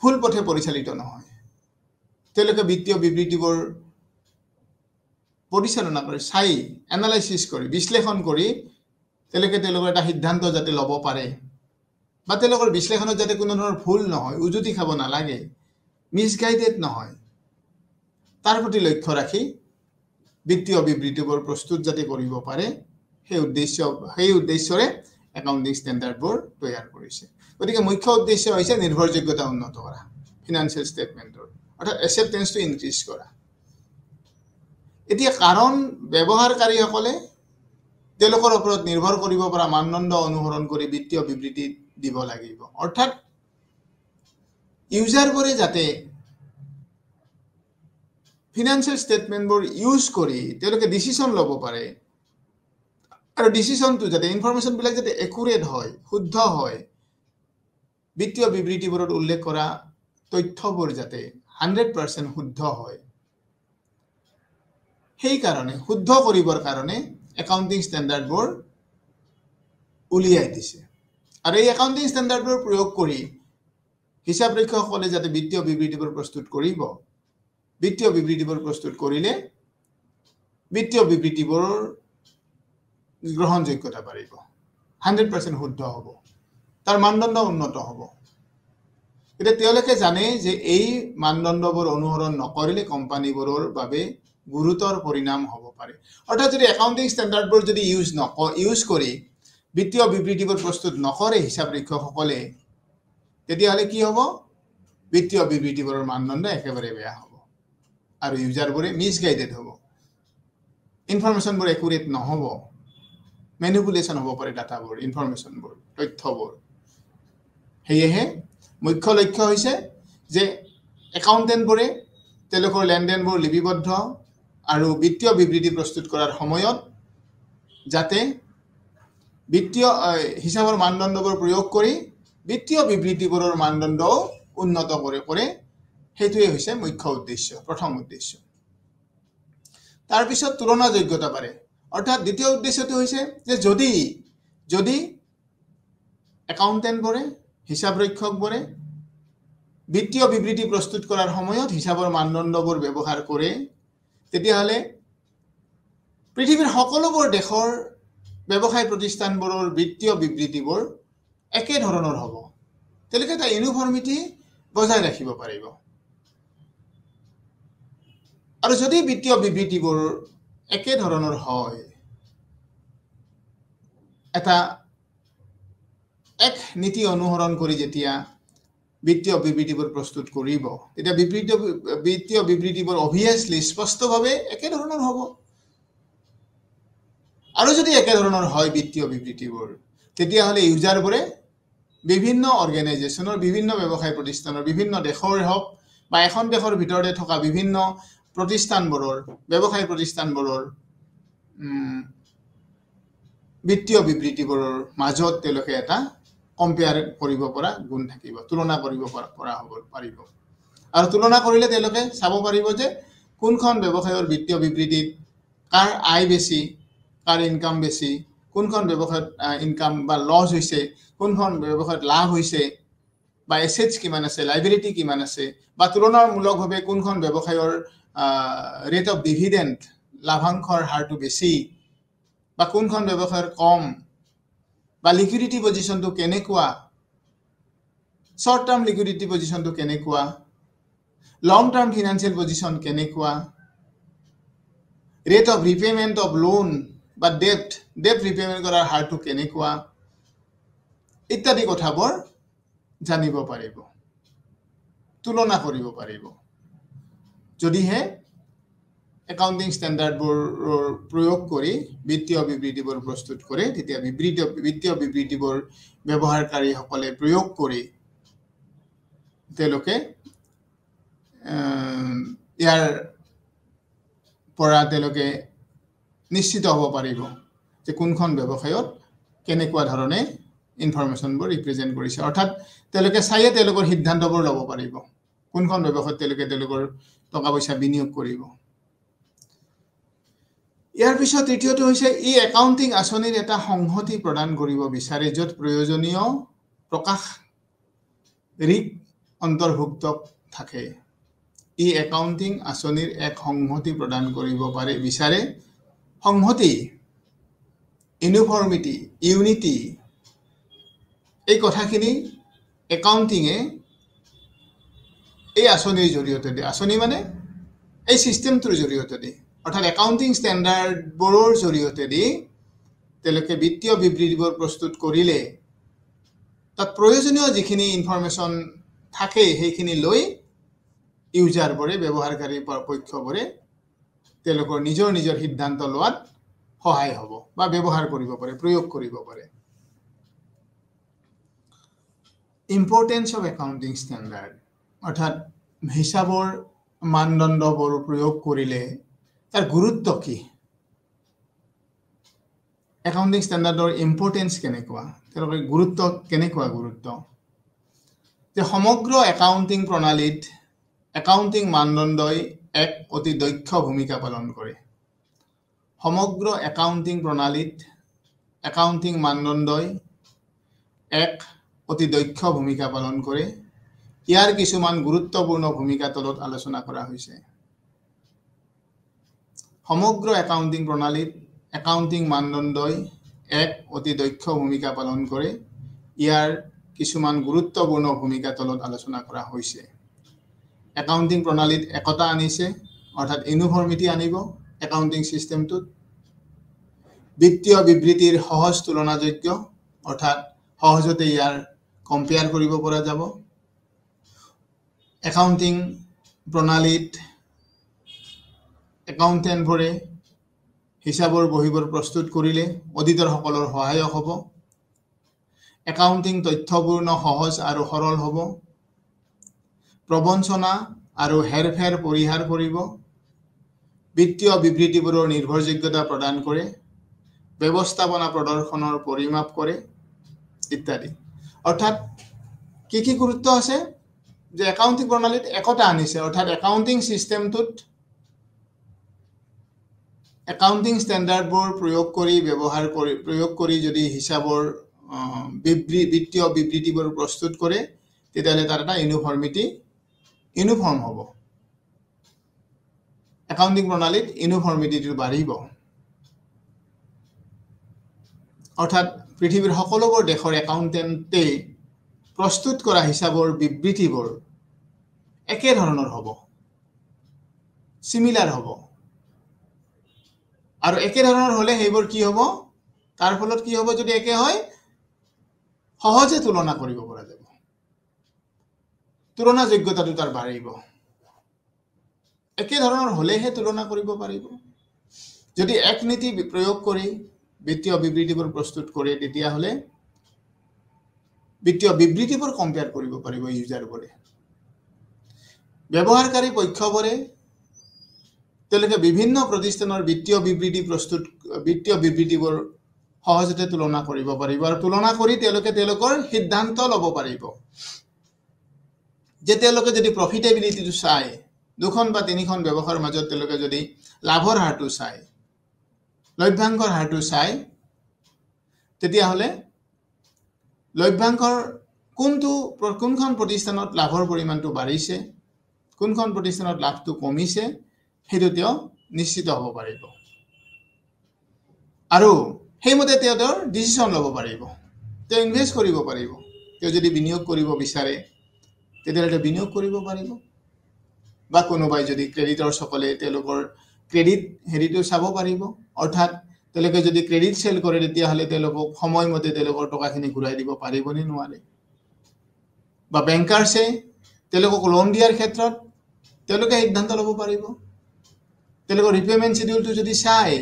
ফুল পথে পৰিচালিত নহয় তেওঁলোকে বিত্তীয় বিবৃতিবোৰ পৰিচালনা কৰি চাই এনালাইসিস কৰি বিশ্লেষণ কৰি তেওঁলোকৰ এটা সিদ্ধান্ত যাতে ল'ব পাৰে বা তেওঁলোকৰ বিশ্লেষণত যাতে কোনো ধৰণৰ ভুল নহয় উজুতি খাব নালাগে মিসগাইডেড নহয় তাৰ প্ৰতি লক্ষ্য ৰাখি বিত্তীয় বিবৃতিবোৰ প্ৰস্তুত যাতে কৰিব পাৰে সেই উদ্দেশ্যৰে একাউন্টিং স্ট্যান্ডাৰ্ডবোৰ তৈয়াৰ কৰিছে গতিকে মুখ্য উদ্দেশ্য হৈছে নিৰ্ভৰযোগ্যতা উন্নত কৰা ফিনান্সিয়েল ষ্টেটমেন্টৰ অৰ্থাৎ একসেপ্টেন্সটো ইনক্ৰিজ কৰা এতিয়া কাৰণ ব্যৱহাৰকাৰীসকলে তেওঁলোকৰ ওপৰত নিৰ্ভৰ কৰিব পৰা মানদণ্ড অনুসৰণ কৰি বিত্তীয় বিবৃতি দিব লাগিব অৰ্থাৎ ইউজাৰবোৰে যাতে ফিনান্সিয়েল ষ্টেটমেন্টবোৰ ইউজ কৰি তেওঁলোকে ডিসিশন ল'ব পাৰে আৰু ডিসিশনটো যাতে ইনফৰমেশন বিলাক যাতে একুৰেট হয় শুদ্ধ হয় বিত্তীয় বিবৃতিবোৰত উল্লেখ কৰা তথ্যবোৰ যাতে 100% শুদ্ধ হয় সেই কাৰণে শুদ্ধ কৰিবৰ কাৰণে একাউণ্টিং ষ্টেণ্ডাৰ্ডবোৰ উলিয়াই দিছে আৰু এই একাউণ্টিং ষ্টেণ্ডাৰ্ডবোৰ প্ৰয়োগ কৰি হিচাপ ৰক্ষকসকলে যাতে বিত্তীয় বিবৃতিবোৰ প্ৰস্তুত কৰিব বিত্তীয় বিবৃতিবোৰ প্ৰস্তুত কৰিলে বিত্তীয় বিবৃতিবোৰৰ গ্ৰহণযোগ্যতা বাঢ়িব 100% শুদ্ধ হ'ব তাৰ মানদণ্ড উন্নত হ'ব এতিয়া তেওঁলোকে জানে যে এই মানদণ্ডবোৰ অনুসৰণ নকৰিলে কোম্পানীবোৰৰ বাবে গুৰুতৰ পৰিণাম হ'ব পাৰে অৰ্থাৎ যদি একাউণ্টিং ষ্টেণ্ডাৰ্ডবোৰ যদি ইউজ কৰি বিত্তীয় বিবৃতিবোৰ প্ৰস্তুত নকৰে হিচাপ ৰক্ষকসকলে তেতিয়াহ'লে কি হ'ব বিত্তীয় বিবৃতিবোৰৰ মানদণ্ড একেবাৰে বেয়া হ'ব আৰু ইউজাৰবোৰে মিছগাইডেড হ'ব ইনফৰমেশ্যনবোৰ একুৰেট নহ'ব মেনিপুলেশ্যন হ'ব পাৰে ডাটাবোৰ ইনফৰমেশ্যনবোৰ তথ্যবোৰ সেয়েহে মুখ্য লক্ষ্য হৈছে যে একাউণ্টেণ্টবোৰে তেওঁলোকৰ লেনদেনবোৰ লিপিবদ্ধ আৰু বিত্তীয় বিবৃতি প্ৰস্তুত কৰাৰ সময়ত যাতে বিত্তীয় হিচাপৰ মানদণ্ডবোৰ প্ৰয়োগ কৰি বিত্তীয় বিবৃতিবোৰৰ মানদণ্ডও উন্নত কৰে সেইটোৱে হৈছে মুখ্য উদ্দেশ্য প্ৰথম উদ্দেশ্য তাৰপিছত তুলনাযোগ্যতা পাৰে অৰ্থাৎ দ্বিতীয় উদ্দেশ্যটো হৈছে যে যদি একাউণ্টেণ্টবোৰে হিচাপ ৰক্ষকবোৰে বিত্তীয় বিবৃতি প্ৰস্তুত কৰাৰ সময়ত হিচাপৰ মানদণ্ডবোৰ ব্যৱহাৰ কৰে তেতিয়াহ'লে পৃথিৱীৰ সকলোবোৰ দেশৰ ব্যৱসায় প্ৰতিষ্ঠানবোৰৰ বিত্তীয় বিবৃতিবোৰ একে ধৰণৰ হ'ব তেওঁলোকে এটা ইউনিফৰ্মিটি বজাই ৰাখিব পাৰিব আৰু যদি বিত্তীয় বিবৃতিবোৰ একে ধৰণৰ হয় এটা এক নীতি অনুসৰণ কৰি যেতিয়া বিত্তীয় বিবৃতিবোৰ প্ৰস্তুত কৰিব তেতিয়া বিত্তীয় বিবৃতিবোৰ অবভিয়াছলি স্পষ্টভাৱে একে ধৰণৰ হ'ব আৰু যদি একে ধৰণৰ হয় বিত্তীয় বিবৃতিবোৰ তেতিয়াহ'লে ইউজাৰবোৰে বিভিন্ন অৰ্গেনাইজেশ্যনৰ বিভিন্ন ব্যৱসায় প্ৰতিষ্ঠানৰ বিভিন্ন দেশৰ হওক বা এখন দেশৰ ভিতৰতে থকা বিভিন্ন প্ৰতিষ্ঠানবোৰৰ ব্যৱসায় প্ৰতিষ্ঠানবোৰৰ বিত্তীয় বিবৃতিবোৰৰ মাজত তেওঁলোকে এটা কম্পেয়াৰ কৰিব পৰা গুণ থাকিব তুলনা কৰিব পৰা হ'ব পাৰিব আৰু তুলনা কৰিলে তেওঁলোকে চাব পাৰিব যে কোনখন ব্যৱসায়ৰ বিত্তীয় বিবৃতিত কাৰ আয় বেছি কাৰ ইনকাম বেছি কোনখন ব্যৱসায়ত ইনকাম বা লছ হৈছে কোনখন ব্যৱসায়ত লাভ হৈছে বা এছেটছ কিমান আছে লাইবিলিটি কিমান আছে বা তুলনামূলকভাৱে কোনখন ব্যৱসায়ৰ ৰেট অফ ডিভিডেণ্ড লাভাংশৰ হাৰটো বেছি বা কোনখন ব্যৱসায়ৰ কম বা লিকুইডিটি পজিশ্যনটো কেনেকুৱা শৰ্ট টাৰ্ম লিকুইডিটি পজিশ্যনটো কেনেকুৱা লং টাৰ্ম ফিনান্সিয়েল পজিশ্যন কেনেকুৱা rate of repayment of loan বা ডেট ৰিপেমেণ্ট কৰাৰ হাৰটো কেনেকুৱা ইত্যাদি কথাবোৰ জানিব পাৰিব তুলনা কৰিব পাৰিব যদিহে একাউণ্টিং ষ্টেণ্ডাৰ্ডবোৰৰ প্ৰয়োগ কৰি বিত্তীয় বিবৃতিবোৰ প্ৰস্তুত কৰে তেতিয়া বিত্তীয় বিবৃতিবোৰ ব্যৱহাৰকাৰীসকলে প্ৰয়োগ কৰি তেওঁলোকে ইয়াৰ পৰা তেওঁলোকে নিশ্চিত হ'ব পাৰিব যে কোনখন ব্যৱসায়ত কেনেকুৱা ধৰণে ইনফৰমেশ্যনবোৰ ৰিপ্ৰেজেণ্ট কৰিছে অৰ্থাৎ তেওঁলোকে চাইয়ে তেওঁলোকৰ সিদ্ধান্তবোৰ ল'ব পাৰিব কোনখন ব্যৱসায়ত তেওঁলোকে তেওঁলোকৰ টকা পইচা বিনিয়োগ কৰিব ইয়াৰ পিছত তৃতীয়টো হৈছে ই একাউণ্টিং আঁচনিৰ এটা সংহতি প্ৰদান কৰিব বিচাৰে য'ত প্ৰয়োজনীয় প্ৰকাশ ৰিক অন্তৰ্ভুক্ত থাকে ই একাউণ্টিং আঁচনিৰ এক সংহতি প্ৰদান কৰিব বিচাৰে সংহতি ইউনিফৰ্মিটি ইউনিটি এই কথাখিনি একাউণ্টিঙে এই আঁচনিৰ জৰিয়তে দিয়ে আঁচনি মানে এই চিষ্টেমটোৰ জৰিয়তে দিয়ে অৰ্থাৎ একাউণ্টিং ষ্টেণ্ডাৰ্ডবোৰৰ জৰিয়তে দি তেওঁলোকে বিত্তীয় বিবৃতিবোৰ প্ৰস্তুত কৰিলে তাত প্ৰয়োজনীয় যিখিনি ইনফৰমেশ্যন থাকে সেইখিনি লৈ ইউজাৰবোৰে ব্যৱহাৰকাৰী পক্ষবোৰে তেওঁলোকৰ নিজৰ সিদ্ধান্ত লোৱাত সহায় হ'ব বা ব্যৱহাৰ কৰিব পাৰে প্ৰয়োগ কৰিব পাৰে ইম্পৰ্টেঞ্চ অফ একাউণ্টিং ষ্টেণ্ডাৰ্ড অৰ্থাৎ হিচাপৰ মানদণ্ডবোৰ প্ৰয়োগ কৰিলে তাৰ গুৰুত্ব কি একাউণ্টিং ষ্টেণ্ডাৰ্ডৰ ইম্পৰ্টেঞ্চ কেনেকুৱা তেওঁলোকৰ গুৰুত্ব কেনেকুৱা গুৰুত্ব যে সমগ্ৰ একাউণ্টিং প্ৰণালীত একাউণ্টিং মানদণ্ডই এক অতি দক্ষ ভূমিকা পালন কৰে সমগ্ৰ একাউণ্টিং প্ৰণালীত একাউণ্টিং মানদণ্ডই এক অতি দক্ষ ভূমিকা পালন কৰে। ইয়াৰ কিছুমান গুৰুত্বপূৰ্ণ ভূমিকা তলত আলোচনা কৰা হৈছে। সমগ্ৰ একাউণ্টিং প্ৰণালীত একাউণ্টিং মানদণ্ডই এক অতি দক্ষ ভূমিকা পালন কৰে। ইয়াৰ কিছুমান গুৰুত্বপূৰ্ণ ভূমিকা তলত আলোচনা কৰা হৈছে। একাউণ্টিং প্ৰণালীত একতা আনিছে, অৰ্থাৎ ইউনিফৰ্মিটি আনিব একাউণ্টিং চিষ্টেমটোত। বিত্তীয় বিবৃতিৰ সহজ তুলনাযোগ্য, অৰ্থাৎ সহজতে ইয়াৰ কম্পেয়াৰ কৰিব পৰা যাব। একাউণ্টিং প্ৰণালীত একাউণ্টেণ্টবোৰে হিচাপৰ বহীবোৰ প্ৰস্তুত কৰিলে অডিটৰসকলৰ সহায়ক হ'ব। একাউণ্টিং তথ্যপূৰ্ণ, সহজ আৰু সৰল হ'ব। প্ৰবঞ্চনা আৰু হেৰফেৰ পৰিহাৰ কৰিব। বিত্তীয় বিবৃতিবোৰৰ নিৰ্ভৰযোগ্যতা প্ৰদান কৰে। ব্যৱস্থাপনা প্ৰদৰ্শনৰ পৰিমাপ কৰে ইত্যাদি। অৰ্থাৎ কি গুৰুত্ব আছে যে একাউণ্টিং প্ৰণালীত একতা আনিছে, অৰ্থাৎ একাউণ্টিং চিষ্টেমটোত একাউণ্টিং ষ্টেণ্ডাৰ্ডবোৰ প্ৰয়োগ কৰি যদি হিচাপৰ বিত্তীয় বিবৃতিবোৰ প্ৰস্তুত কৰে, তেতিয়াহ'লে তাৰ এটা ইউনিফৰ্ম হ'ব। একাউণ্টিং প্ৰণালীত ইউনিফৰ্মিটিটো বাঢ়িব। অৰ্থাৎ পৃথিৱীৰ সকলোবোৰ দেশৰ একাউণ্টেণ্টে প্ৰস্তুত কৰা হিচাপৰ বিবৃতিবোৰ একে ধৰণৰ হ'ব, চিমিলাৰ হ'ব। আৰু একে ধৰণৰ হ'লে সেইবোৰ কি হ'ব? তাৰ ফলত কি হ'ব? যদি একে হয়, সহজে তুলনা কৰিব পৰা যাব। তুলনা যোগ্যতাটো তাৰ বাঢ়িব। একে ধৰণৰ হ'লেহে তুলনা কৰিব পাৰিব। যদি এক নীতি প্ৰয়োগ কৰি বিত্তীয় বিবৃতিবোৰ প্ৰস্তুত কৰে, তেতিয়াহ'লে বিত্তীয় বিবৃতিবোৰ কম্পেয়াৰ কৰিব পাৰিব ইউজাৰবোৰে। ব্যৱহাৰকাৰী পক্ষবোৰে তেওঁলোকে বিভিন্ন প্ৰতিষ্ঠানৰ বিত্তীয় বিবৃতিবোৰ সহজতে তুলনা কৰিব পাৰিব আৰু তুলনা কৰি তেওঁলোকে তেওঁলোকৰ সিদ্ধান্ত ল'ব পাৰিব যে তেওঁলোকে যদি প্ৰফিটেবিলিটিটো চায়, দুখন বা তিনিখন ব্যৱসায়ৰ মাজত তেওঁলোকে যদি লাভৰ হাৰটো চায়, লভ্যাংশৰ হাৰটো চায়, তেতিয়াহ'লে লভ্যাংশৰ কোনখন প্ৰতিষ্ঠানত লাভৰ পৰিমাণটো বাঢ়িছে, কোনখন প্ৰতিষ্ঠানত লাভটো কমিছে, সেইটো তেওঁ নিশ্চিত হ'ব পাৰিব। আৰু সেইমতে তেওঁৰ ডিচিশ্যন ল'ব পাৰিব। তেওঁ ইনভেষ্ট কৰিব পাৰিব। তেওঁ যদি বিনিয়োগ কৰিব বিচাৰে, তেতিয়াহ'লে বিনিয়োগ কৰিব পাৰিব। বা কোনোবাই যদি ক্ৰেডিটৰসকলে তেওঁলোকৰ ক্ৰেডিট হেৰিটো চাব পাৰিব। অৰ্থাৎ তেওঁলোকে যদি ক্ৰেডিট চেল কৰে, তেতিয়াহ'লে তেওঁলোকক সময়মতে তেওঁলোকৰ টকাখিনি ঘূৰাই দিব পাৰিবনে নোৱাৰে। বা বেংকাৰ্ছে তেওঁলোকক লোন দিয়াৰ ক্ষেত্ৰত তেওঁলোকে সিদ্ধান্ত ল'ব পাৰিব। তেওঁলোকৰ ৰিপেমেণ্ট চিডিউলটো যদি চায়,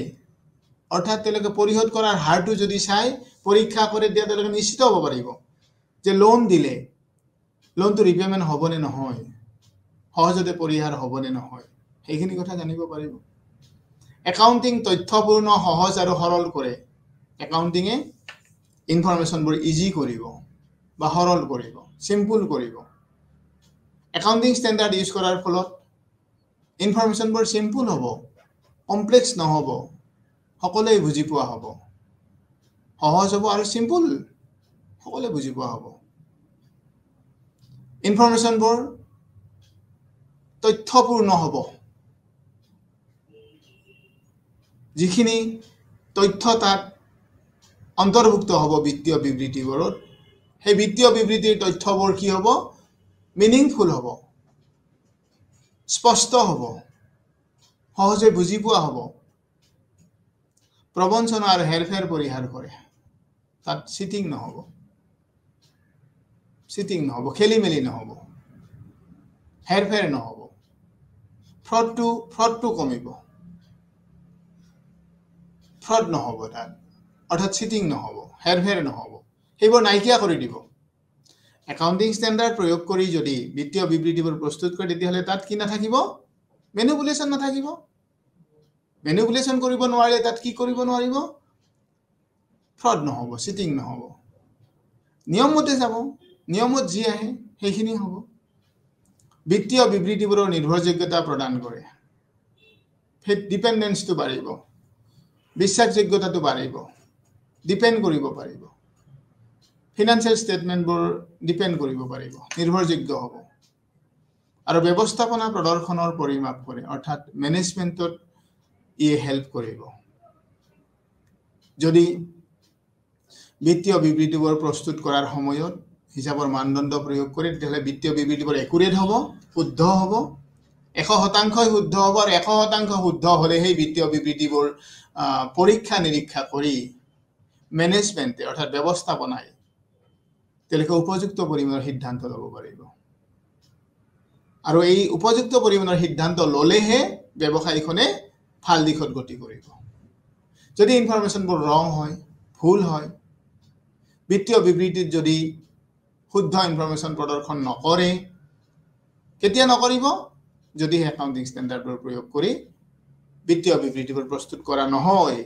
অৰ্থাৎ তেওঁলোকে পৰিশোধ কৰাৰ হাৰটো যদি চায়, পৰীক্ষা কৰে, তেতিয়া তেওঁলোকে নিশ্চিত হ'ব পাৰিব যে লোন দিলে লোনটো ৰিপেমেণ্ট হ'বনে নহয়, সহজতে পৰিহাৰ হ'বনে নহয়, সেইখিনি কথা জানিব পাৰিব। একাউণ্টিং তথ্যপূৰ্ণ, সহজ আৰু সৰল কৰে। একাউণ্টিঙে ইনফৰমেশ্যনবোৰ ইজি কৰিব বা সৰল কৰিব, চিম্পুল কৰিব। একাউণ্টিং ষ্টেণ্ডাৰ্ড ইউজ কৰাৰ ফলত ইনফৰমেশ্যনবোৰ চিম্পুল হ'ব, কমপ্লেক্স নহ'ব, সকলোৱে বুজি পোৱা হ'ব, সহজ হ'ব আৰু চিম্পুল, সকলোৱে বুজি পোৱা হ'ব। ইনফৰমেশ্যনবোৰ তথ্যপূৰ্ণ হ'ব। যিখিনি তথ্য তাত অন্তৰ্ভুক্ত হ'ব বিত্তীয় বিবৃতিবোৰত, সেই বিত্তীয় বিবৃতিৰ তথ্যবোৰ কি হ'ব? মিনিংফুল হ'ব, স্পষ্ট হ'ব, সহজে বুজি পোৱা হ'ব। প্ৰবঞ্চনা আৰু হেৰফেৰ পৰিহাৰ কৰে। তাত চিটিং নহ'ব, খেলি মেলি নহ'ব, হেৰফেৰ নহ'ব, ফ্ৰডটো কমিব, ফ্ৰড নহ'ব তাত, অৰ্থাৎ চিটিং নহ'ব, হেৰফেৰ নহ'ব, সেইবোৰ নাইকিয়া কৰি দিব। একাউণ্টিং ষ্টেণ্ডাৰ্ড প্ৰয়োগ কৰি যদি বিত্তীয় বিবৃতিবোৰ প্ৰস্তুত কৰে, তেতিয়াহ'লে তাত কি নাথাকিব? মেনিপুলেশ্যন নাথাকিব। মেনিপুলেশ্যন কৰিব নোৱাৰিলে তাত কি কৰিব নোৱাৰিব? ফ্ৰড নহ'ব, চিটিং নহ'ব, নিয়মমতে যাব, নিয়মত যি আহে সেইখিনি হ'ব। বিত্তীয় বিবৃতিবোৰৰ নিৰ্ভৰযোগ্যতা প্ৰদান কৰে, সেই ডিপেণ্ডেঞ্চটো বাঢ়িব। বিশ্বাসযোগ্যতাটো বাঢ়িব ডিপেন্ড কৰিব পাৰিব ফিনান্সিয়েল ষ্টেটমেণ্টবোৰ ডিপেন্ড কৰিব পাৰিব নিৰ্ভৰযোগ্য হ'ব আৰু ব্যৱস্থাপনা প্ৰদৰ্শনৰ পৰিমাপ কৰে অৰ্থাৎ মেনেজমেণ্টত ইয়ে হেল্প কৰিব যদি বিত্তীয় বিবৃতিবোৰ প্ৰস্তুত কৰাৰ সময়ত হিচাপৰ মানদণ্ড প্ৰয়োগ কৰে তেতিয়াহ'লে বিত্তীয় বিবৃতিবোৰ একুৰেট হ'ব শুদ্ধ হ'ব 100% শুদ্ধ হ'ব আৰু 100% শুদ্ধ হ'লে সেই বিত্তীয় বিবৃতিবোৰ পৰীক্ষা নিৰীক্ষা কৰি মেনেজমেণ্টে অৰ্থাৎ ব্যৱস্থাপনাই তেওঁলোকে উপযুক্ত পৰিমাণৰ সিদ্ধান্ত ল'ব পাৰিব আৰু এই উপযুক্ত পৰিমাণৰ সিদ্ধান্ত ল'লেহে ব্যৱসায়ীখনে ভাল দিশত গতি কৰিব যদি ইনফৰমেশ্যনবোৰ ৰং হয় ভুল হয় বিত্তীয় বিবৃতিত যদি শুদ্ধ ইনফৰমেশ্যন প্ৰদৰ্শন নকৰে কেতিয়া নকৰিব যদি একাউণ্টিং ষ্টেণ্ডাৰ্ডবোৰ প্ৰয়োগ কৰি বিত্তীয় বিবৃতিবোৰ প্ৰস্তুত কৰা নহয়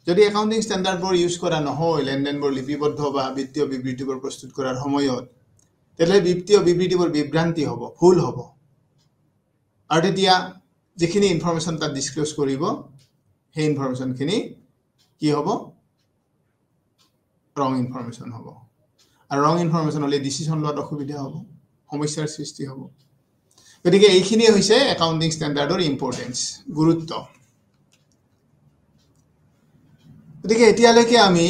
যদি একাউণ্টিং ষ্টেণ্ডাৰ্ডবোৰ ইউজ কৰা নহয় লেনদেনবোৰ লিপিবদ্ধ বা বিত্তীয় বিবৃতিবোৰ প্ৰস্তুত কৰাৰ সময়ত তেতিয়াহ'লে বিত্তীয় বিবৃতিবোৰ বিভ্ৰান্তি হ'ব ভুল হ'ব আৰু তেতিয়া যিখিনি ইনফৰমেশ্যন তাত ডিছক্ল'জ কৰিব সেই ইনফৰমেশ্যনখিনি কি হ'ব ৰং ইনফৰমেশ্যন হ'ব আৰু ৰং ইনফৰমেশ্যন হ'লে ডিচিশ্যন লোৱাত অসুবিধা হ'ব সমস্যাৰ সৃষ্টি হ'ব গতিকে এইখিনি হৈছে একাউণ্টিং ষ্টেণ্ডাৰ্ডৰ ইম্পৰ্টেঞ্চ গুৰুত্ব গতিকে এতিয়ালৈকে আমি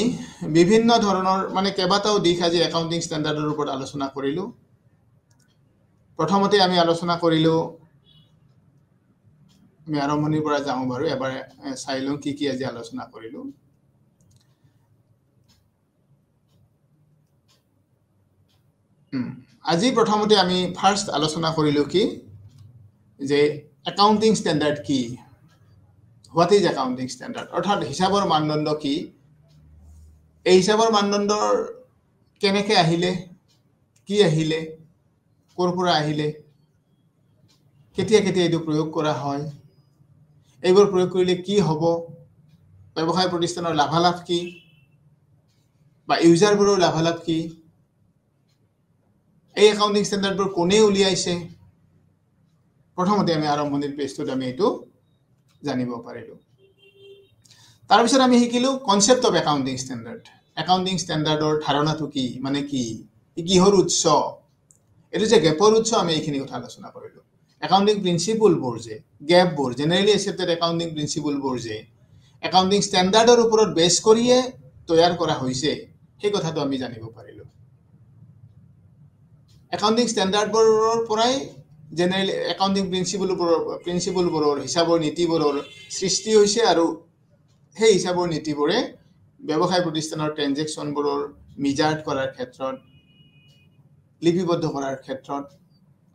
বিভিন্ন ধৰণৰ মানে কেইবাটাও দিশ আজি একাউণ্টিং ষ্টেণ্ডাৰ্ডৰ ওপৰত আলোচনা কৰিলোঁ প্ৰথমতে আমি আলোচনা কৰিলোঁ আমি আৰম্ভণিৰ পৰা যাওঁ বাৰু এবাৰ চাই লওঁ কি আজি আলোচনা কৰিলোঁ আজি প্ৰথমতে আমি ফাৰ্ষ্ট আলোচনা কৰিলোঁ কি যে একাউণ্টিং ষ্টেণ্ডাৰ্ড কি হোৱাট ইজ একাউণ্টিং ষ্টেণ্ডাৰ্ড অৰ্থাৎ হিচাপৰ মানদণ্ড কি এই হিচাপৰ মানদণ্ডৰ কেনেকৈ আহিলে কি আহিলে ক'ৰ পৰা আহিলে কেতিয়া কেতিয়া এইটো প্ৰয়োগ কৰা হয় এইবোৰ প্ৰয়োগ কৰিলে কি হ'ব ব্যৱসায় প্ৰতিষ্ঠানৰ লাভালাভ কি বা ইউজাৰবোৰৰ লাভালাভ কি এই একাউণ্টিং ষ্টেণ্ডাৰ্ডবোৰ কোনে উলিয়াইছে প্ৰথমতে আমি আৰম্ভণিৰ পেজটোত আমি এইটো জানিব পাৰিলোঁ তাৰপিছত আমি শিকিলোঁ concept of accounting standard accounting ষ্টেণ্ডাৰ্ডৰ ধাৰণাটো কি মানে কি কিহৰ উৎস এইটো যে গেপৰ উৎস আমি এইখিনি কথা আলোচনা কৰিলোঁ একাউণ্টিং প্ৰিন্সিপলবোৰ যে গেপবোৰ জেনেৰেলি একচেপ্টেড একাউণ্টিং প্ৰিন্সিপলবোৰ যে একাউণ্টিং ষ্টেণ্ডাৰ্ডৰ ওপৰত বেছ কৰিয়ে তৈয়াৰ কৰা হৈছে সেই কথাটো আমি জানিব পাৰিলোঁ একাউণ্টিং ষ্টেণ্ডাৰ্ডবোৰৰ পৰাই জেনেৰেলি একাউণ্টিং প্ৰিন্সিপলবোৰৰ হিচাপৰ নীতিবোৰৰ সৃষ্টি হৈছে আৰু সেই হিচাপৰ নীতিবোৰে ব্যৱসায় প্ৰতিষ্ঠানৰ ট্ৰেনজেকশ্যনবোৰৰ মিজাৰ্ড কৰাৰ ক্ষেত্ৰত লিপিবদ্ধ কৰাৰ ক্ষেত্ৰত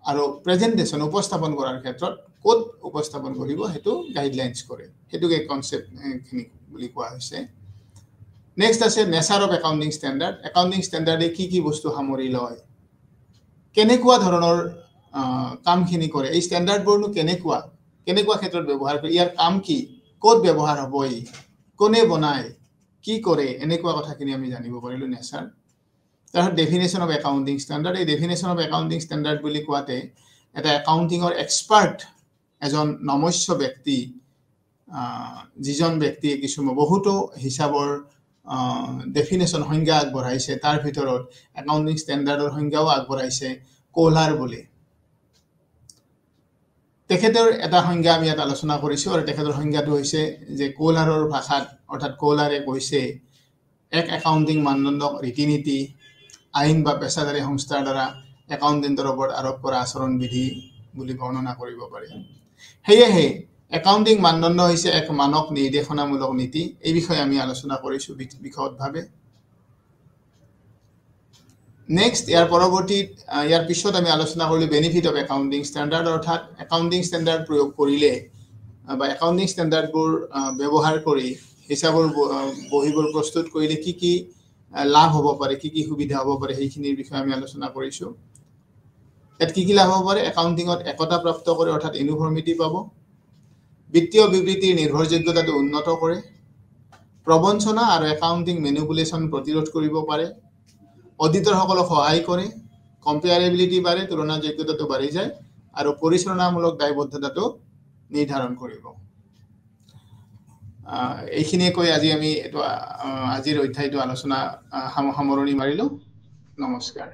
আৰু প্ৰেজেণ্টেশ্যন উপস্থাপন কৰাৰ ক্ষেত্ৰত ক'ত উপস্থাপন কৰিব সেইটো গাইডলাইনছ কৰে সেইটোকে কনচেপ্টখিনি বুলি কোৱা হৈছে নেক্সট আছে nature of accounting standard accounting ষ্টেণ্ডাৰ্ডে কি বস্তু সামৰি লয় কেনেকুৱা ধৰণৰ কামখিনি কৰে এই ষ্টেণ্ডাৰ্ডবোৰনো কেনেকুৱা ক্ষেত্ৰত ব্যৱহাৰ কৰে ইয়াৰ কাম কি ক'ত ব্যৱহাৰ হ'ব কোনে বনায় কি কৰে এনেকুৱা কথাখিনি আমি জানিব পাৰিলোঁ নেচাৰ তাৰপিছত ডেফিনেশ্যন অফ একাউণ্টিং ষ্টেণ্ডাৰ্ড এই ডেফিনেশ্যন অফ একাউণ্টিং ষ্টেণ্ডাৰ্ড বুলি কোৱাতে এটা একাউণ্টিঙৰ এক্সপাৰ্ট এজন নমস্য ব্যক্তি যিজন ব্যক্তিয়ে বহুতো হিচাপৰ ডেফিনেশ্যন সংজ্ঞা আগবঢ়াইছে তাৰ ভিতৰত একাউণ্টিং ষ্টেণ্ডাৰ্ডৰ সংজ্ঞাও আগবঢ়াইছে কোলাৰ বুলি তেখেতৰ এটা সংজ্ঞা আমি ইয়াত আলোচনা কৰিছোঁ আৰু তেখেতৰ সংজ্ঞাটো হৈছে যে কোলাৰৰ ভাষাত অৰ্থাৎ কোলাৰে কৈছে এক একাউণ্টিং মানদণ্ডক ৰীতি নীতি আইন বা পেছাদাৰী সংস্থাৰ দ্বাৰা একাউণ্টেণ্টৰ ওপৰত আৰোপ কৰা আচৰণবিধি বুলি বৰ্ণনা কৰিব পাৰি সেয়েহে একাউণ্টিং মানদণ্ড হৈছে এক মানক নিৰ্দেশনামূলক নীতি এই বিষয়ে আমি আলোচনা কৰিছোঁ বিশদভাৱে নেক্সট ইয়াৰ পিছত আমি আলোচনা কৰিলোঁ বেনিফিট অফ একাউণ্টিং ষ্টেণ্ডাৰ্ড অৰ্থাৎ একাউণ্টিং ষ্টেণ্ডাৰ্ড প্ৰয়োগ কৰিলে বা একাউণ্টিং ষ্টেণ্ডাৰ্ডবোৰ ব্যৱহাৰ কৰি হিচাপৰ বহীবোৰ প্ৰস্তুত কৰিলে কি লাভ হ'ব পাৰে কি সুবিধা হ'ব পাৰে সেইখিনিৰ বিষয়ে আমি আলোচনা কৰিছোঁ ইয়াত কি লাভ হ'ব পাৰে একাউণ্টিঙত একতা প্ৰাপ্ত কৰে অৰ্থাৎ ইউনিফৰ্মিটি পাব বিত্তীয় বিবৃতিৰ নিৰ্ভৰযোগ্যতাটো উন্নত কৰে প্ৰবঞ্চনা আৰু একাউণ্টিং মেনিপুলেশ্যন প্ৰতিৰোধ কৰিব পাৰে অডিটৰসকলক সহায় কৰে কম্পেয়াৰেবিলিটি বাঢ়ে তুলনাযোগ্যতাটো বাঢ়ি যায় আৰু পৰিচালনামূলক দায়বদ্ধতাটো নিৰ্ধাৰণ কৰিব এইখিনিয়ে কৈ আজি আমি এইটো আজিৰ অধ্যায়টো আলোচনা সামৰণি মাৰিলোঁ। নমস্কাৰ।